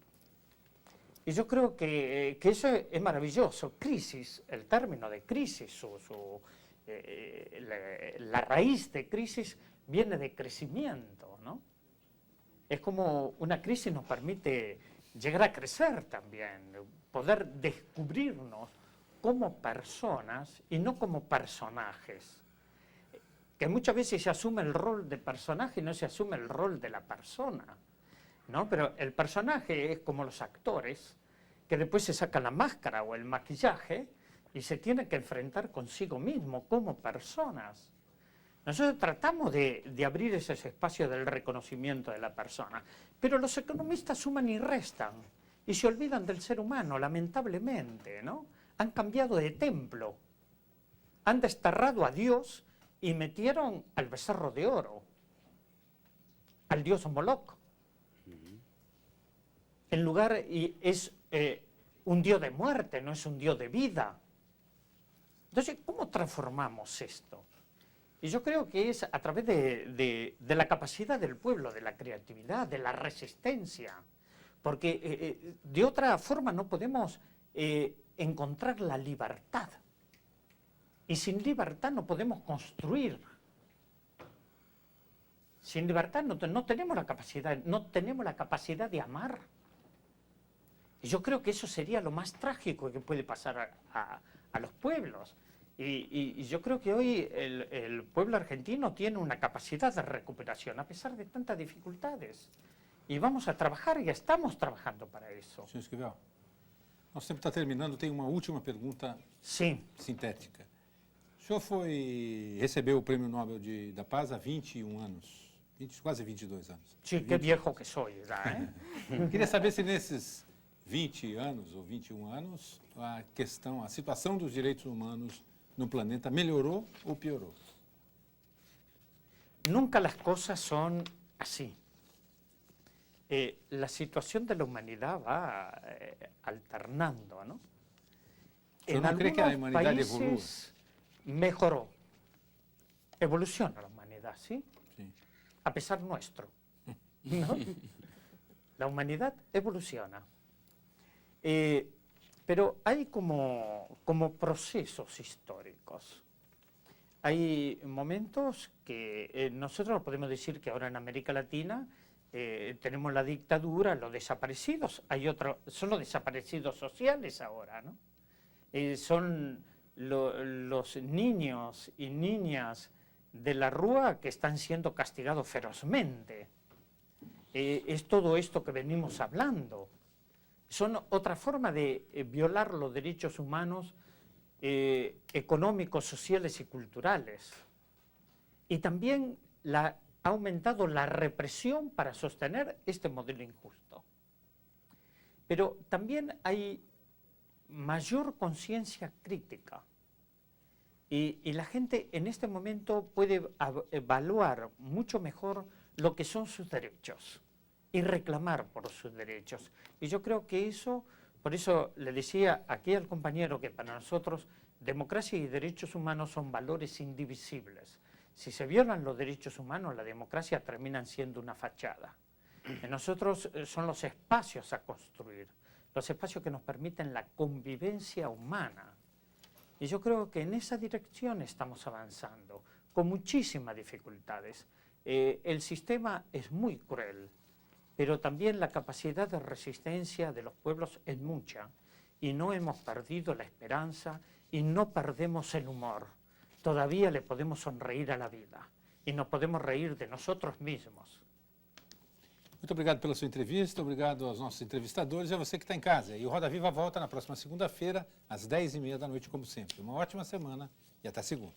Y yo creo que eso es maravilloso. Crisis, el término de crisis, la raíz de crisis viene de crecimiento, ¿no? Es como una crisis nos permite llegar a crecer también, poder descubrirnos como personas y no como personajes. Que muchas veces se asume el rol de personaje y no se asume el rol de la persona, ¿no? Pero el personaje es como los actores, que después se sacan la máscara o el maquillaje y se tienen que enfrentar consigo mismo como personas. Nosotros tratamos de abrir ese espacio del reconocimiento de la persona, pero los economistas suman y restan y se olvidan del ser humano, lamentablemente, ¿no? Han cambiado de templo, han desterrado a Dios y metieron al becerro de oro, al dios Moloch. En lugar, y es un dios de muerte, no es un dios de vida. Entonces, ¿cómo transformamos esto? Y yo creo que es a través de la capacidad del pueblo, de la creatividad, de la resistencia, porque de otra forma no podemos encontrar la libertad. Y sin libertad no podemos construir. Sin libertad no tenemos la capacidad de amar. Y yo creo que eso sería lo más trágico que puede pasar a los pueblos. Y yo creo que hoy el pueblo argentino tiene una capacidad de recuperación a pesar de tantas dificultades. E vamos a trabalhar e estamos trabalhando para isso. Senhor Esquivel, nosso tempo está terminando, tem uma última pergunta sintética. O senhor recebeu o Prêmio Nobel da Paz há 21 anos, quase 22 anos. Sim, que viejo que sou, já, Queria saber se nesses 20 anos ou 21 anos a situação dos direitos humanos no planeta melhorou ou piorou? Nunca las cosas son así. La situación de la humanidad va alternando, ¿no? ¿Usted no cree que la humanidad evolúe? Mejoró. Evoluciona la humanidad, ¿sí? Sí. A pesar nuestro, ¿no? La humanidad evoluciona. Pero hay como procesos históricos. Hay momentos que nosotros podemos decir que ahora en América Latina tenemos la dictadura, los desaparecidos, son los desaparecidos sociales ahora, ¿no? Son los niños y niñas de la Rúa que están siendo castigados ferozmente. Es todo esto que venimos hablando. Son otra forma de violar los derechos humanos económicos, sociales y culturales. Y también ha aumentado la represión para sostener este modelo injusto. Pero también hay mayor conciencia crítica. Y la gente en este momento puede evaluar mucho mejor lo que son sus derechos y reclamar por sus derechos. Y yo creo que eso, por eso le decía aquí al compañero que para nosotros democracia y derechos humanos son valores indivisibles. Si se violan los derechos humanos, la democracia termina siendo una fachada. Nosotros son los espacios a construir, los espacios que nos permiten la convivencia humana. Y yo creo que en esa dirección estamos avanzando, con muchísimas dificultades. El sistema es muy cruel, pero también la capacidad de resistencia de los pueblos es mucha. Y no hemos perdido la esperanza y no perdemos el humor. Todavía le podemos sonreír a la vida e nos podemos reír de nosotros mesmos. Muito obrigado pela sua entrevista, obrigado aos nossos entrevistadores e a você que está em casa. E o Roda Viva volta na próxima segunda-feira, às 10h30 da noite, como sempre. Uma ótima semana e até segunda.